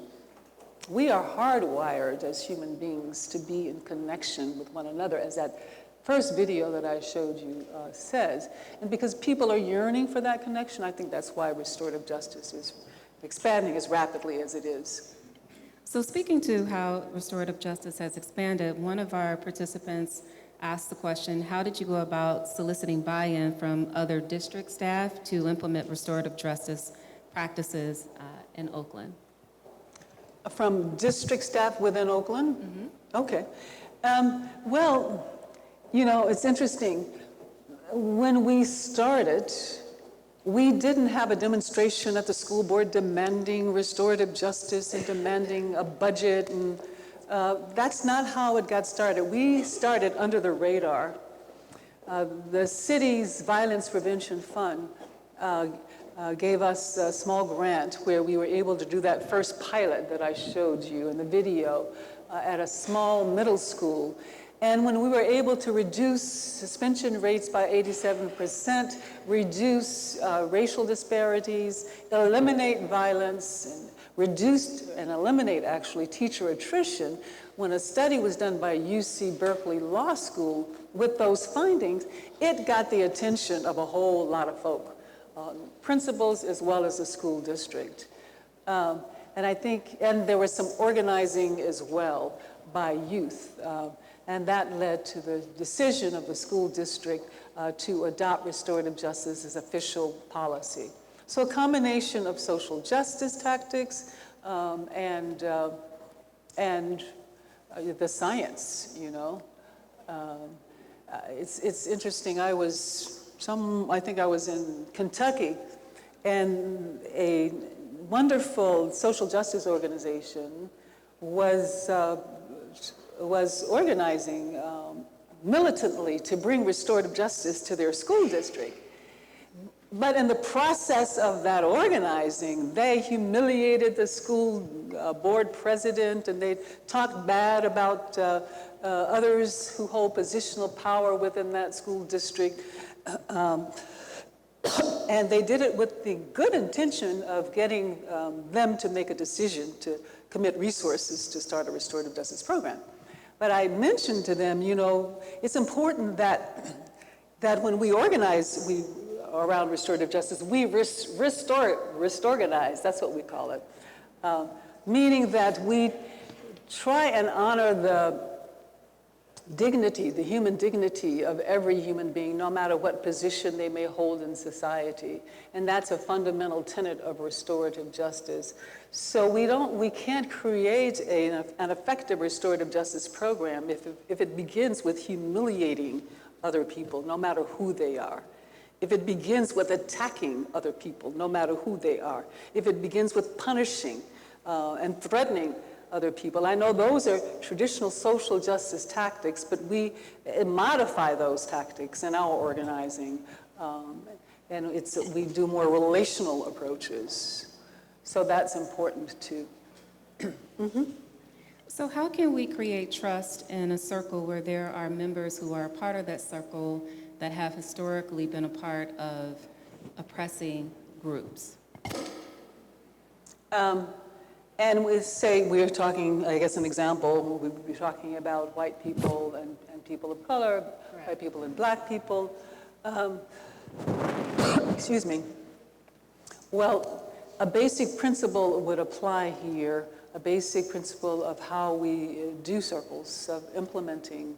We are hardwired as human beings to be in connection with one another, as that first video that I showed you says. And because people are yearning for that connection, I think that's why restorative justice is expanding as rapidly as it is. So speaking to how restorative justice has expanded, one of our participants asked the question, how did you go about soliciting buy-in from other district staff to implement restorative justice practices in Oakland? From district staff within Oakland? Mm-hmm. Okay. Well, it's interesting. When we started, we didn't have a demonstration at the school board demanding restorative justice and demanding a budget, and that's not how it got started. We started under the radar. The city's Violence Prevention Fund gave us a small grant where we were able to do that first pilot that I showed you in the video at a small middle school. And when we were able to reduce suspension rates by 87%, reduce racial disparities, eliminate violence, and reduce and eliminate actually teacher attrition, when a study was done by UC Berkeley Law School with those findings, it got the attention of a whole lot of folk, principals as well as the school district. And I think, and there was some organizing as well by youth. And that led to the decision of the school district to adopt restorative justice as official policy. So a combination of social justice tactics and the science, It's interesting, I think I was in Kentucky, and a wonderful social justice organization was organizing militantly to bring restorative justice to their school district. But in the process of that organizing, they humiliated the school board president, and they talked bad about others who hold positional power within that school district. And they did it with the good intention of getting them to make a decision to commit resources to start a restorative justice program. But I mentioned to them, you know, it's important that when we organize around restorative justice, we restorganize, that's what we call it. Meaning that we try and honor the dignity, the human dignity of every human being, no matter what position they may hold in society. And that's a fundamental tenet of restorative justice. So we can't create an effective restorative justice program if it begins with humiliating other people, no matter who they are. If it begins with attacking other people, no matter who they are. If it begins with punishing and threatening other people. I know those are traditional social justice tactics, but we modify those tactics in our organizing. And we do more relational approaches. So that's important too. Mm-hmm. So how can we create trust in a circle where there are members who are a part of that circle that have historically been a part of oppressing groups? And we're talking, I guess an example, we would be talking about white people and people of color, right. White people and black people. Excuse me. Well, a basic principle would apply here, a basic principle of how we do circles, of implementing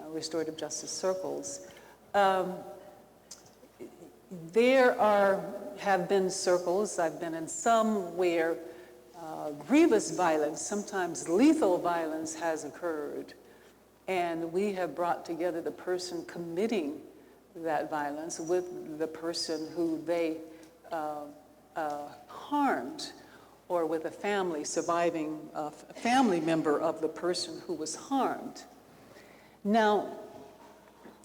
restorative justice circles. There have been circles, I've been in some where grievous violence, sometimes lethal violence has occurred. And we have brought together the person committing that violence with the person who they harmed, or with a surviving family member of the person who was harmed. Now,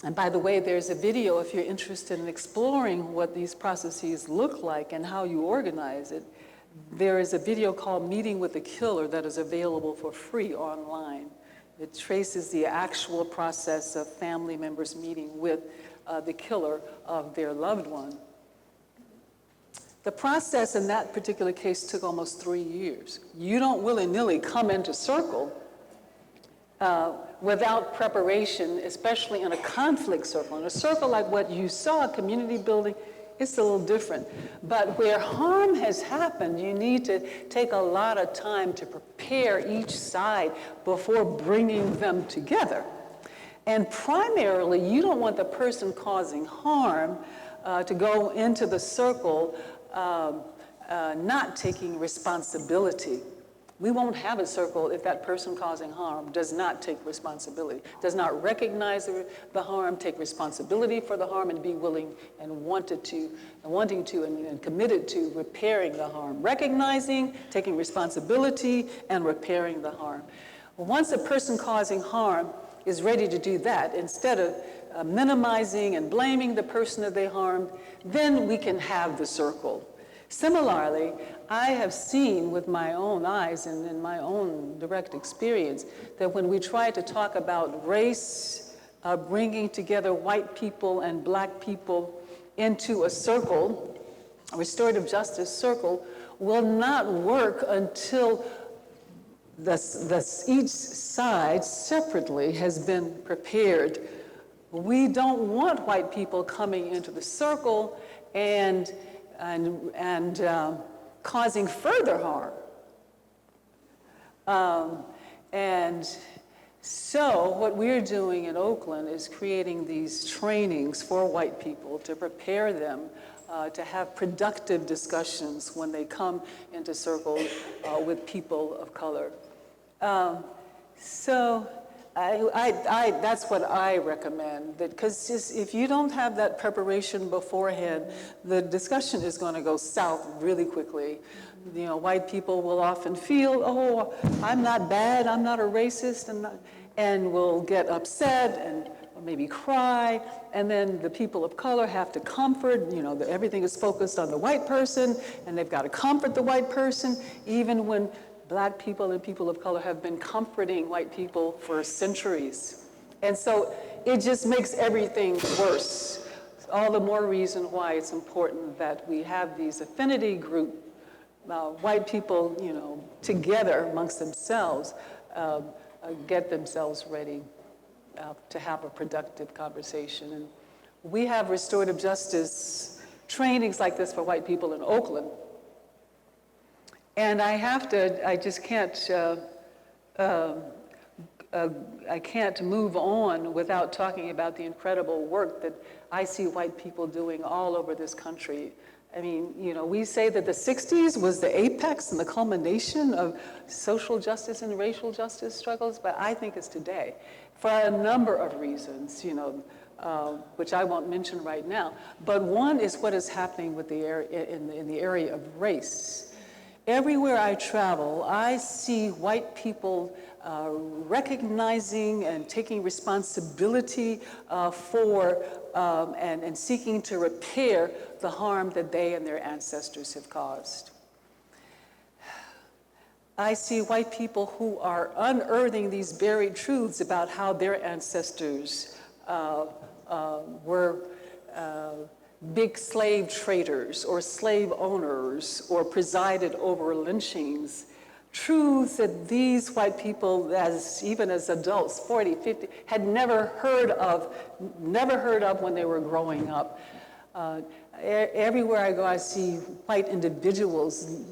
and by the way, there's a video if you're interested in exploring what these processes look like and how you organize it. There is a video called Meeting with the Killer that is available for free online. It traces the actual process of family members meeting with the killer of their loved one. The process in that particular case took almost 3 years. You don't willy-nilly come into circle without preparation, especially in a conflict circle. In a circle like what you saw, community building, it's a little different. But where harm has happened, you need to take a lot of time to prepare each side before bringing them together. And primarily, you don't want the person causing harm to go into the circle not taking responsibility. We won't have a circle if that person causing harm does not take responsibility, does not recognize the harm, take responsibility for the harm, and be willing and wanting to and committed to repairing the harm. Recognizing, taking responsibility, and repairing the harm. Once a person causing harm is ready to do that, instead of minimizing and blaming the person that they harmed, then we can have the circle. Similarly, I have seen with my own eyes and in my own direct experience that when we try to talk about race, bringing together white people and black people into a circle, a restorative justice circle, will not work until each side separately has been prepared. We don't want white people coming into the circle and causing further harm. And so what we're doing in Oakland is creating these trainings for white people to prepare them to have productive discussions when they come into circle with people of color. So that's what I recommend, because if you don't have that preparation beforehand, the discussion is going to go south really quickly. You know, white people will often feel, oh, I'm not bad, I'm not a racist, and will get upset and maybe cry, and then the people of color have to comfort, everything is focused on the white person, and they've got to comfort the white person, even when Black people and people of color have been comforting white people for centuries. And so it just makes everything worse. All the more reason why it's important that we have these affinity group, white people, together amongst themselves, get themselves ready to have a productive conversation. And we have restorative justice trainings like this for white people in Oakland. And I can't move on without talking about the incredible work that I see white people doing all over this country. I mean, we say that the 60s was the apex and the culmination of social justice and racial justice struggles, but I think it's today for a number of reasons, which I won't mention right now. But one is what is happening with in the area of race. Everywhere I travel, I see white people recognizing and taking responsibility for and seeking to repair the harm that they and their ancestors have caused. I see white people who are unearthing these buried truths about how their ancestors were big slave traders or slave owners or presided over lynchings. Truths that these white people, even as adults, 40, 50, had never heard of when they were growing up. Everywhere I go, I see white individuals,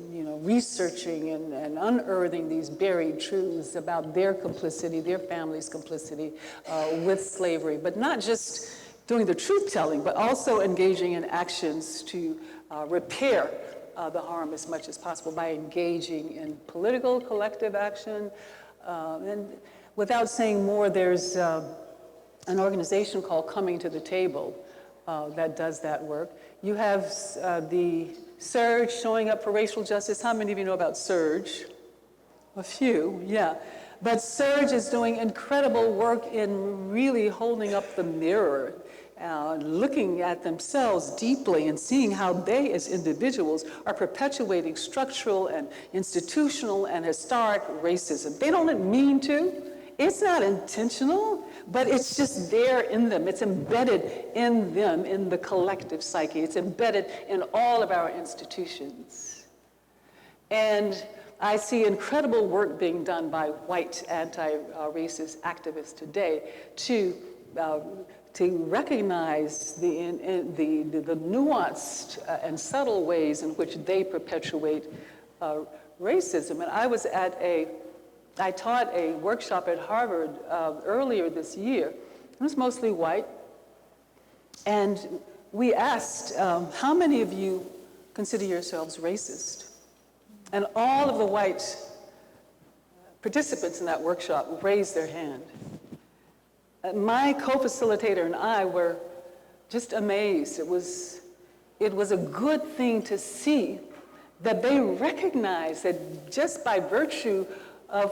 researching and unearthing these buried truths about their complicity, their family's complicity with slavery, but not just doing the truth-telling, but also engaging in actions to repair the harm as much as possible by engaging in political collective action. And without saying more, there's an organization called Coming to the Table that does that work. You have the Surge showing up for racial justice. How many of you know about Surge? A few, yeah. But Surge is doing incredible work in really holding up the mirror, looking at themselves deeply and seeing how they as individuals are perpetuating structural and institutional and historic racism. They don't mean to. It's not intentional, but it's just there in them. It's embedded in them, in the collective psyche. It's embedded in all of our institutions. And I see incredible work being done by white anti-racist activists today to recognize the nuanced and subtle ways in which they perpetuate racism. And I taught a workshop at Harvard earlier this year. It was mostly white. And we asked, how many of you consider yourselves racist? And all of the white participants in that workshop raised their hand. My co-facilitator and I were just amazed. It was a good thing to see that they recognized that just by virtue of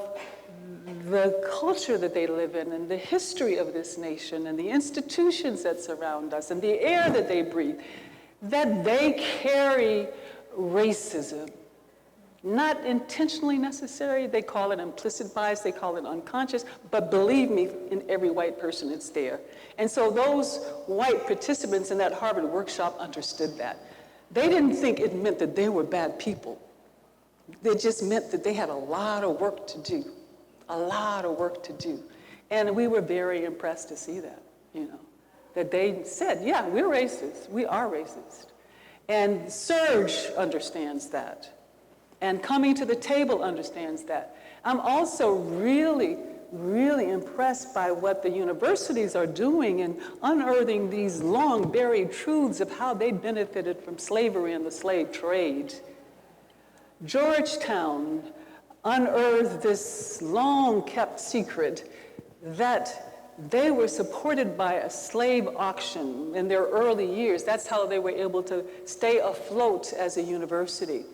the culture that they live in and the history of this nation and the institutions that surround us and the air that they breathe, that they carry racism. Not intentionally necessary, they call it implicit bias, they call it unconscious, but believe me, in every white person it's there. And so those white participants in that Harvard workshop understood that. They didn't think it meant that they were bad people. It just meant that they had a lot of work to do, a lot of work to do. And we were very impressed to see that, that they said, yeah, we're racist, we are racist. And Surge understands that. And Coming to the Table understands that. I'm also really, really impressed by what the universities are doing in unearthing these long buried truths of how they benefited from slavery and the slave trade. Georgetown unearthed this long kept secret that they were supported by a slave auction in their early years. That's how they were able to stay afloat as a university.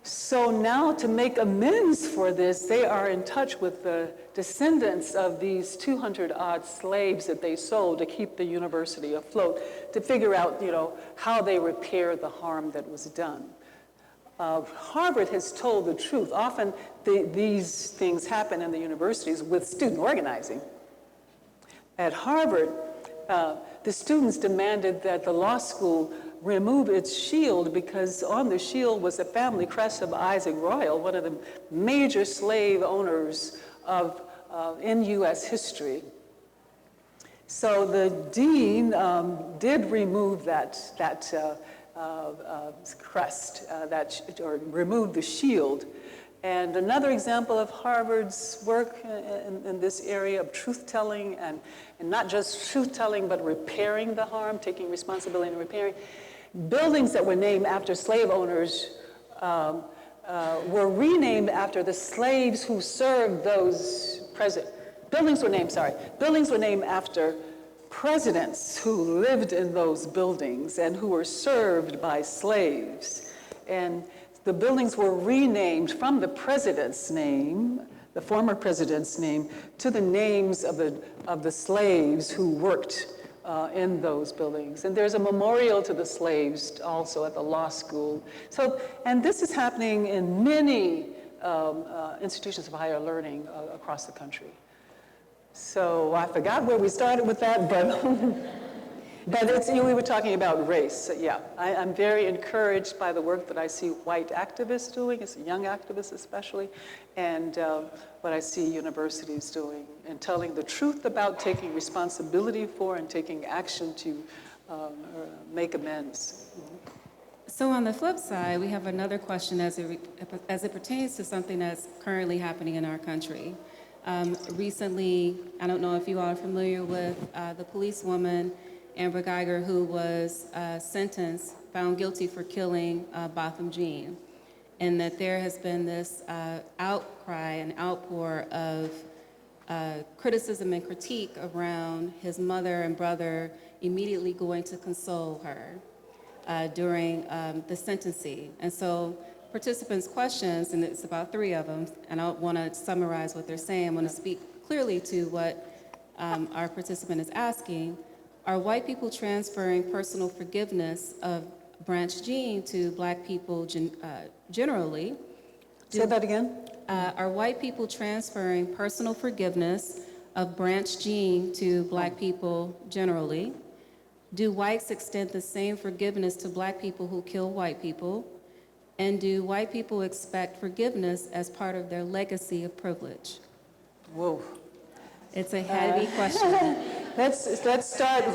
So now, to make amends for this, they are in touch with the descendants of these 200-odd slaves that they sold to keep the university afloat, to figure out, how they repair the harm that was done. Harvard has told the truth. Often these things happen in the universities with student organizing. At Harvard, the students demanded that the law school remove its shield because on the shield was the family crest of Isaac Royal, one of the major slave owners in U.S. history. So the dean did remove that crest, or removed the shield. And another example of Harvard's work in this area of truth-telling, and not just truth-telling, but repairing the harm, taking responsibility and repairing. Buildings that were named after slave owners were renamed after the slaves who served those buildings were named after presidents who lived in those buildings and who were served by slaves. And the buildings were renamed from the president's name, the former president's name, to the names of the slaves who worked in those buildings. And there's a memorial to the slaves also at the law school. So, and this is happening in many institutions of higher learning across the country. So I forgot where we started with that, but we were talking about race. Yeah, I'm very encouraged by the work that I see white activists doing, as young activists especially, and what I see universities doing, and telling the truth about taking responsibility for and taking action to make amends. So on the flip side, we have another question as it pertains to something that's currently happening in our country. Recently, I don't know if you all are familiar with the policewoman, Amber Geiger, who was found guilty for killing Botham Jean, and that there has been this outcry and outpour of criticism and critique around his mother and brother immediately going to console her during the sentencing. And so participants' questions, and it's about 3 of them, and I want to summarize what they're saying. I want to speak clearly to what our participant is asking. Are white people transferring personal forgiveness of Branch Jean to black people generally? Say that again. Are white people transferring personal forgiveness of Branch Jean to black people generally? Do whites extend the same forgiveness to black people who kill white people? And do white people expect forgiveness as part of their legacy of privilege? Whoa. It's a heavy question. Let's start.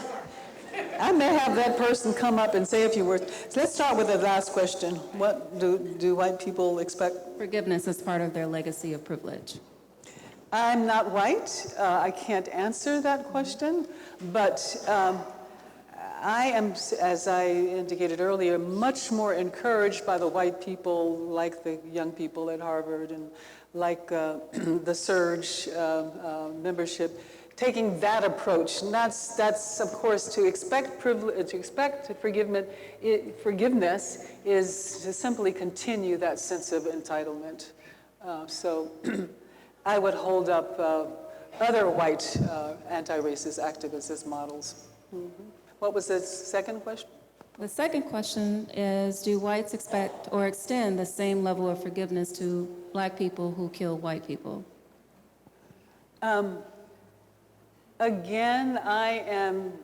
I may have that person come up and say a few words. So let's start with the last question. What do white people expect? Forgiveness as part of their legacy of privilege. I'm not white. I can't answer that question, but I am, as I indicated earlier, much more encouraged by the white people, like the young people at Harvard and like the Surge membership, taking that approach. And that's of course, to expect forgiveness is to simply continue that sense of entitlement. So I would hold up other white anti-racist activists as models. Mm-hmm. What was the second question? The second question is, do whites expect or extend the same level of forgiveness to black people who kill white people? Again, I am,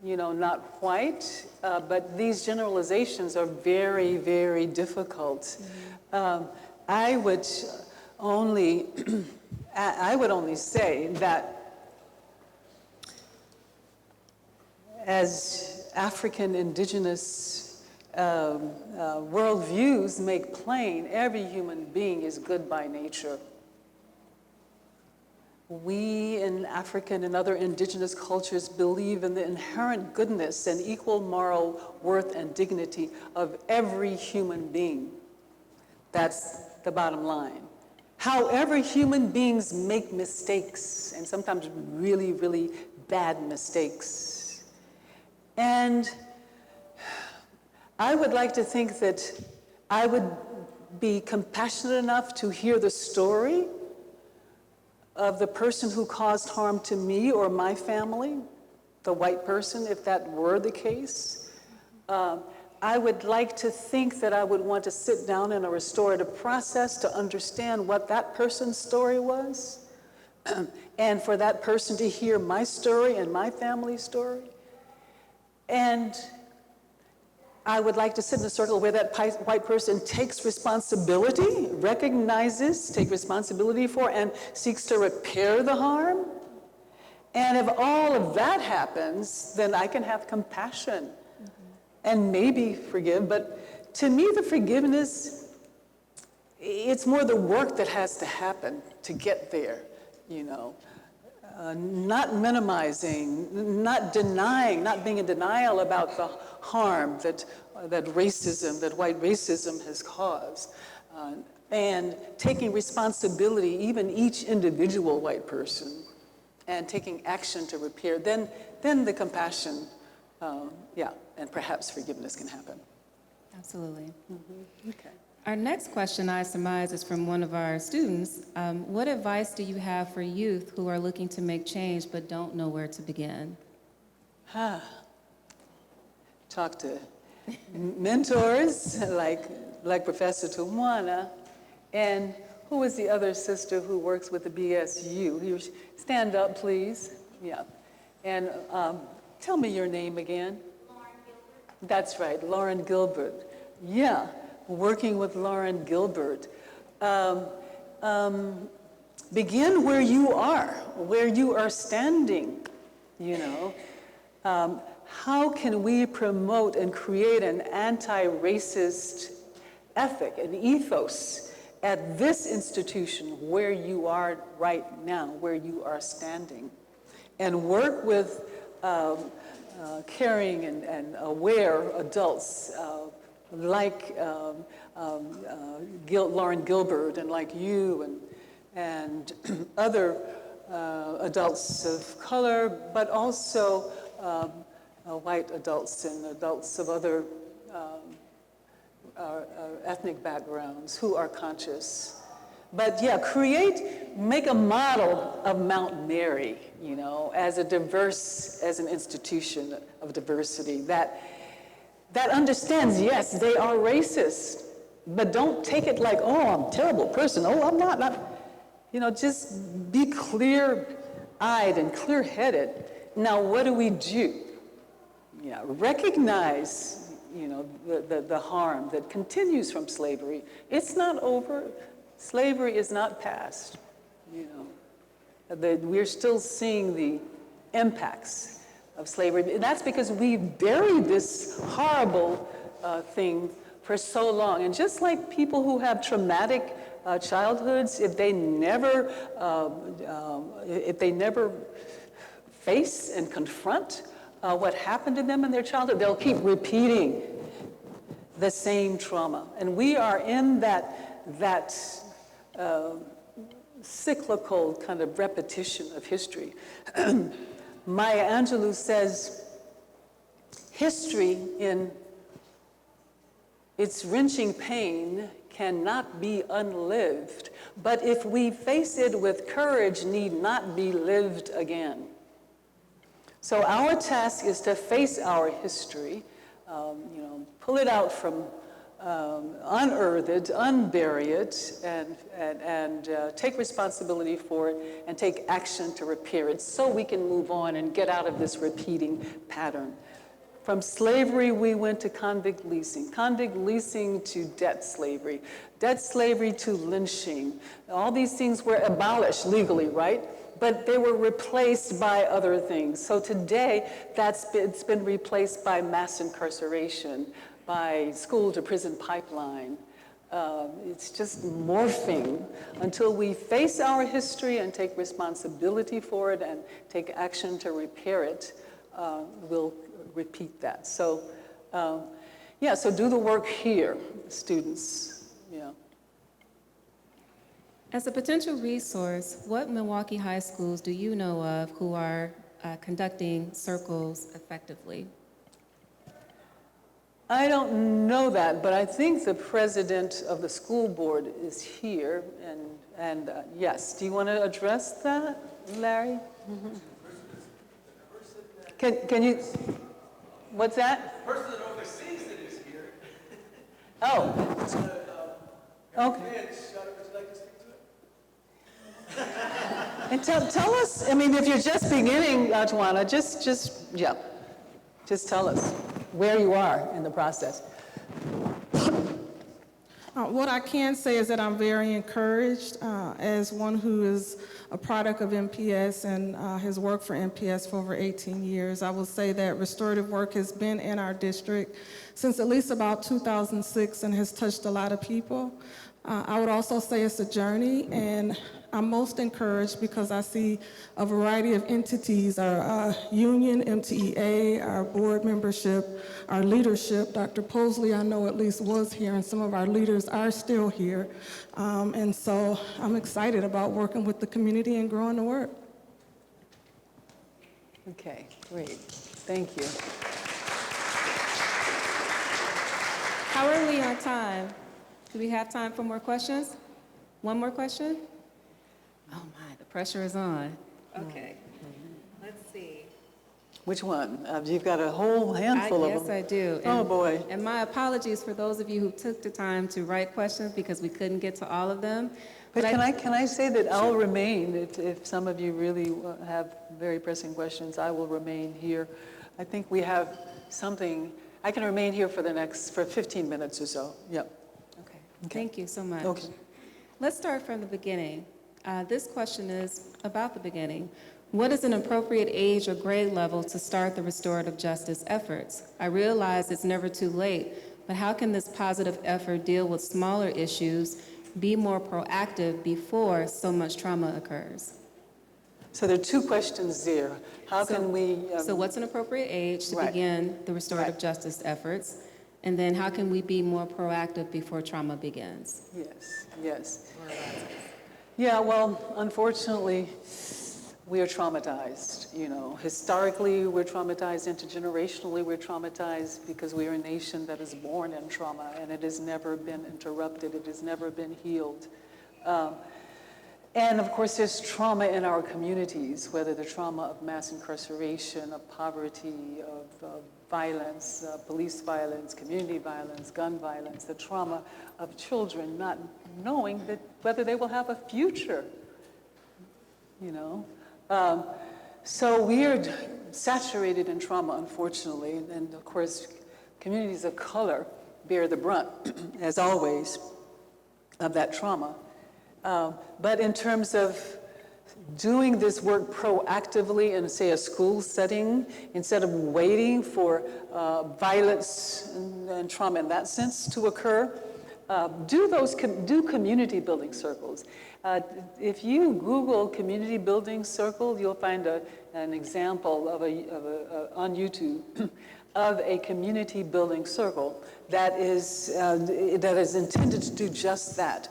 not white, but these generalizations are very, very difficult. Mm-hmm. I would only say that as African indigenous worldviews make plain, every human being is good by nature. We in African and other indigenous cultures believe in the inherent goodness and equal moral worth and dignity of every human being. That's the bottom line. However, human beings make mistakes, and sometimes really, really bad mistakes. And I would like to think that I would be compassionate enough to hear the story of the person who caused harm to me or my family, the white person, if that were the case. I would like to think that I would want to sit down in a restorative process to understand what that person's story was, and for that person to hear my story and my family's story. And I would like to sit in a circle where that white person takes responsibility, takes responsibility for, and seeks to repair the harm. And if all of that happens, then I can have compassion and maybe forgive. But to me, the forgiveness, it's more the work that has to happen to get there, you know. Not minimizing, not denying, not being in denial about the harm that racism, that white racism has caused, and taking responsibility, even each individual white person, and taking action to repair, then the compassion, and perhaps forgiveness can happen. Absolutely. Mm-hmm. Okay. Our next question, I surmise, is from one of our students. What advice do you have for youth who are looking to make change but don't know where to begin? Talk to mentors like Professor Tawana, and who is the other sister who works with the BSU? Stand up, please. Yeah. And tell me your name again. Lauren Gilbert. That's right, Lauren Gilbert. Yeah. Working with Lauren Gilbert. Begin where you are standing, you know. How can we promote and create an anti-racist ethic, an ethos at this institution where you are right now, where you are standing, and work with caring and aware adults like Lauren Gilbert and like you and other adults of color, but also white adults and adults of other ethnic backgrounds who are conscious. But yeah, make a model of Mount Mary, you know, as an institution of diversity that understands, yes, they are racist, but don't take it like, oh, I'm a terrible person. Oh, I'm not. You know, just be clear-eyed and clear-headed. Now, what do we do? Yeah, recognize, you know, the harm that continues from slavery. It's not over. Slavery is not past, you know. We're still seeing the impacts of slavery. And that's because we buried this horrible thing for so long. And just like people who have traumatic childhoods, if they never face and confront what happened to them in their childhood, they'll keep repeating the same trauma. And we are in that cyclical kind of repetition of history. Maya Angelou says, history in its wrenching pain cannot be unlived, but if we face it with courage, need not be lived again. So our task is to face our history, you know, pull it out from, unearth it, unbury it, and take responsibility for it, and take action to repair it so we can move on and get out of this repeating pattern. From slavery, we went to convict leasing to debt slavery to lynching. All these things were abolished legally, right? But they were replaced by other things. So today, it's been replaced by mass incarceration, by school to prison pipeline. It's just morphing until we face our history and take responsibility for it and take action to repair it. We'll repeat that. So, so do the work here, students. Yeah. As a potential resource, what Milwaukee high schools do you know of who are conducting circles effectively? I don't know that, but I think the president of the school board is here, and yes. Do you want to address that, Larry? Can you, what's that? The person that oversees it is here. Oh, okay. Man, Shada, would you like to speak to it? And tell us, I mean, if you're just beginning, Tawana, just tell us where you are in the process. What I can say is that I'm very encouraged as one who is a product of MPS and has worked for MPS for over 18 years. I will say that restorative work has been in our district since at least about 2006 and has touched a lot of people. I would also say it's a journey, and I'm most encouraged because I see a variety of entities, our union, MTEA, our board membership, our leadership. Dr. Posley, I know at least was here, and some of our leaders are still here. And so I'm excited about working with the community and growing the work. Okay, great. Thank you. How are we on time? Do we have time for more questions? One more question? Oh my, the pressure is on. Okay, let's see. Which one? You've got a whole handful of Yes, them. I do. Oh, boy. And my apologies for those of you who took the time to write questions because we couldn't get to all of them. But can I say that I'll remain, if some of you really have very pressing questions, I will remain here. I think we have something, I can remain here for 15 minutes or so. Yep. Okay, thank you so much. Okay. Let's start from the beginning. This question is about the beginning. What is an appropriate age or grade level to start the restorative justice efforts? I realize it's never too late, but how can this positive effort deal with smaller issues, be more proactive before so much trauma occurs? So there are two questions there. How can we... So what's an appropriate age to begin the restorative justice efforts? And then how can we be more proactive before trauma begins? Yes. Yeah, well, unfortunately, we are traumatized, you know. Historically, we're traumatized. Intergenerationally, we're traumatized because we are a nation that is born in trauma, and it has never been interrupted. It has never been healed. And of course, there's trauma in our communities, whether the trauma of mass incarceration, of poverty, of violence, police violence, community violence, gun violence, the trauma of children not knowing that whether they will have a future, you know. So we are saturated in trauma, unfortunately, and of course, communities of color bear the brunt, as always, of that trauma. But in terms of doing this work proactively in, say, a school setting, instead of waiting for violence and trauma in that sense to occur, do community building circles. If you Google community building circle, you'll find an example of on YouTube of a community building circle that is intended to do just that,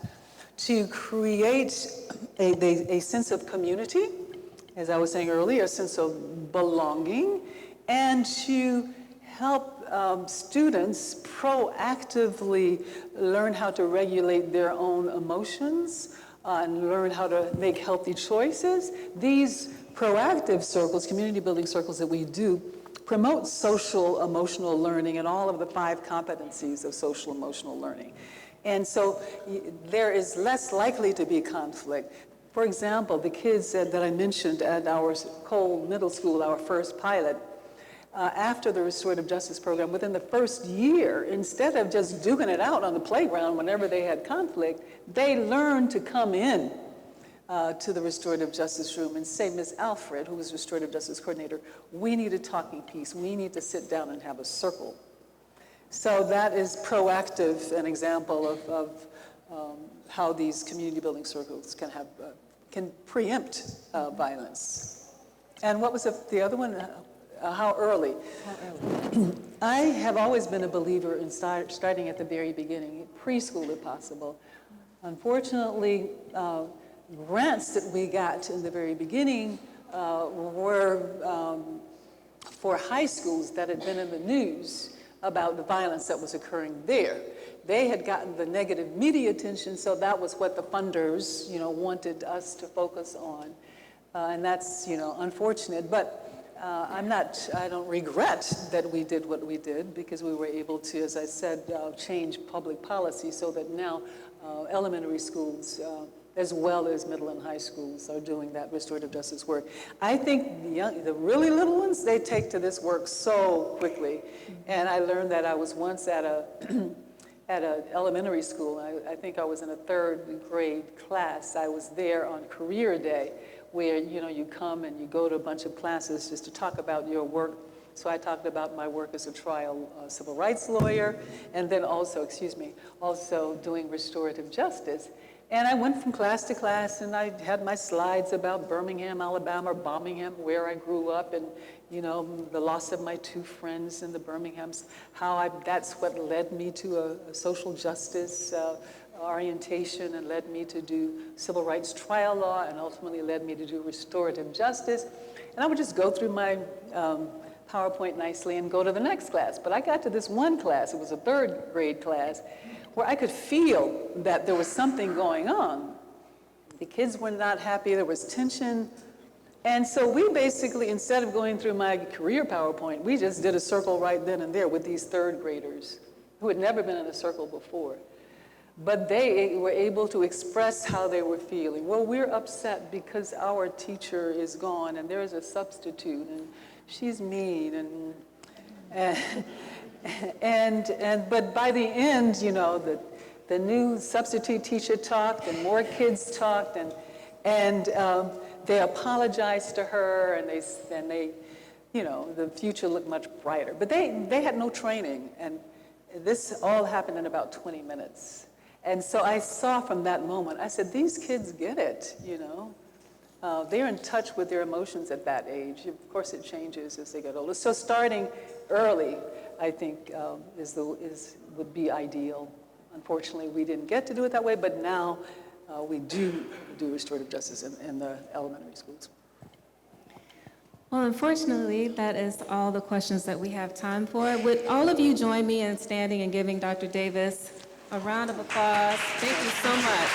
to create a sense of community, as I was saying earlier, a sense of belonging, and to help students proactively learn how to regulate their own emotions and learn how to make healthy choices. These proactive circles, community building circles that we do, promote social emotional learning and all of the 5 competencies of social emotional learning. And so there is less likely to be conflict. For example, the kids that I mentioned at our Cole Middle School, our first pilot, after the restorative justice program, within the first year, instead of just duking it out on the playground whenever they had conflict, they learned to come in to the restorative justice room and say, Ms. Alfred, who was restorative justice coordinator, we need a talking piece. We need to sit down and have a circle. So that is proactive, an example of how these community building circles can preempt violence. And what was the other one? How early? I have always been a believer in starting at the very beginning, preschool if possible. Unfortunately, grants that we got in the very beginning were for high schools that had been in the news about the violence that was occurring there. They had gotten the negative media attention, so that was what the funders, wanted us to focus on. And that's, unfortunate, but I don't regret that we did what we did, because we were able to, as I said, change public policy so that now elementary schools, as well as middle and high schools, are doing that restorative justice work. I think the really little ones, they take to this work so quickly. And I learned that I was once at an elementary school. I think I was in a 3rd grade class. I was there on career day, where you come and you go to a bunch of classes just to talk about your work. So I talked about my work as a trial civil rights lawyer, and then also doing restorative justice. And I went from class to class, and I had my slides about Birmingham, Alabama, or Birmingham, where I grew up, and the loss of my 2 friends in the Birminghams, that's what led me to a social justice orientation, and led me to do civil rights trial law, and ultimately led me to do restorative justice. And I would just go through my PowerPoint nicely and go to the next class. But I got to this one class, it was a 3rd grade class, where I could feel that there was something going on. The kids were not happy, there was tension. And so we basically, instead of going through my career PowerPoint, we just did a circle right then and there with these 3rd graders who had never been in a circle before. But they were able to express how they were feeling. Well, we're upset because our teacher is gone and there is a substitute and she's mean but by the end, the new substitute teacher talked and more kids talked and they apologized to her and they the future looked much brighter. But they had no training, and this all happened in about 20 minutes. And so I saw from that moment, I said, these kids get it, they're in touch with their emotions at that age. Of course, it changes as they get older. So starting early, I think, would be ideal. Unfortunately, we didn't get to do it that way, but now we do restorative justice in the elementary schools. Well, unfortunately, that is all the questions that we have time for. Would all of you join me in standing and giving Dr. Davis a round of applause? Thank you so much.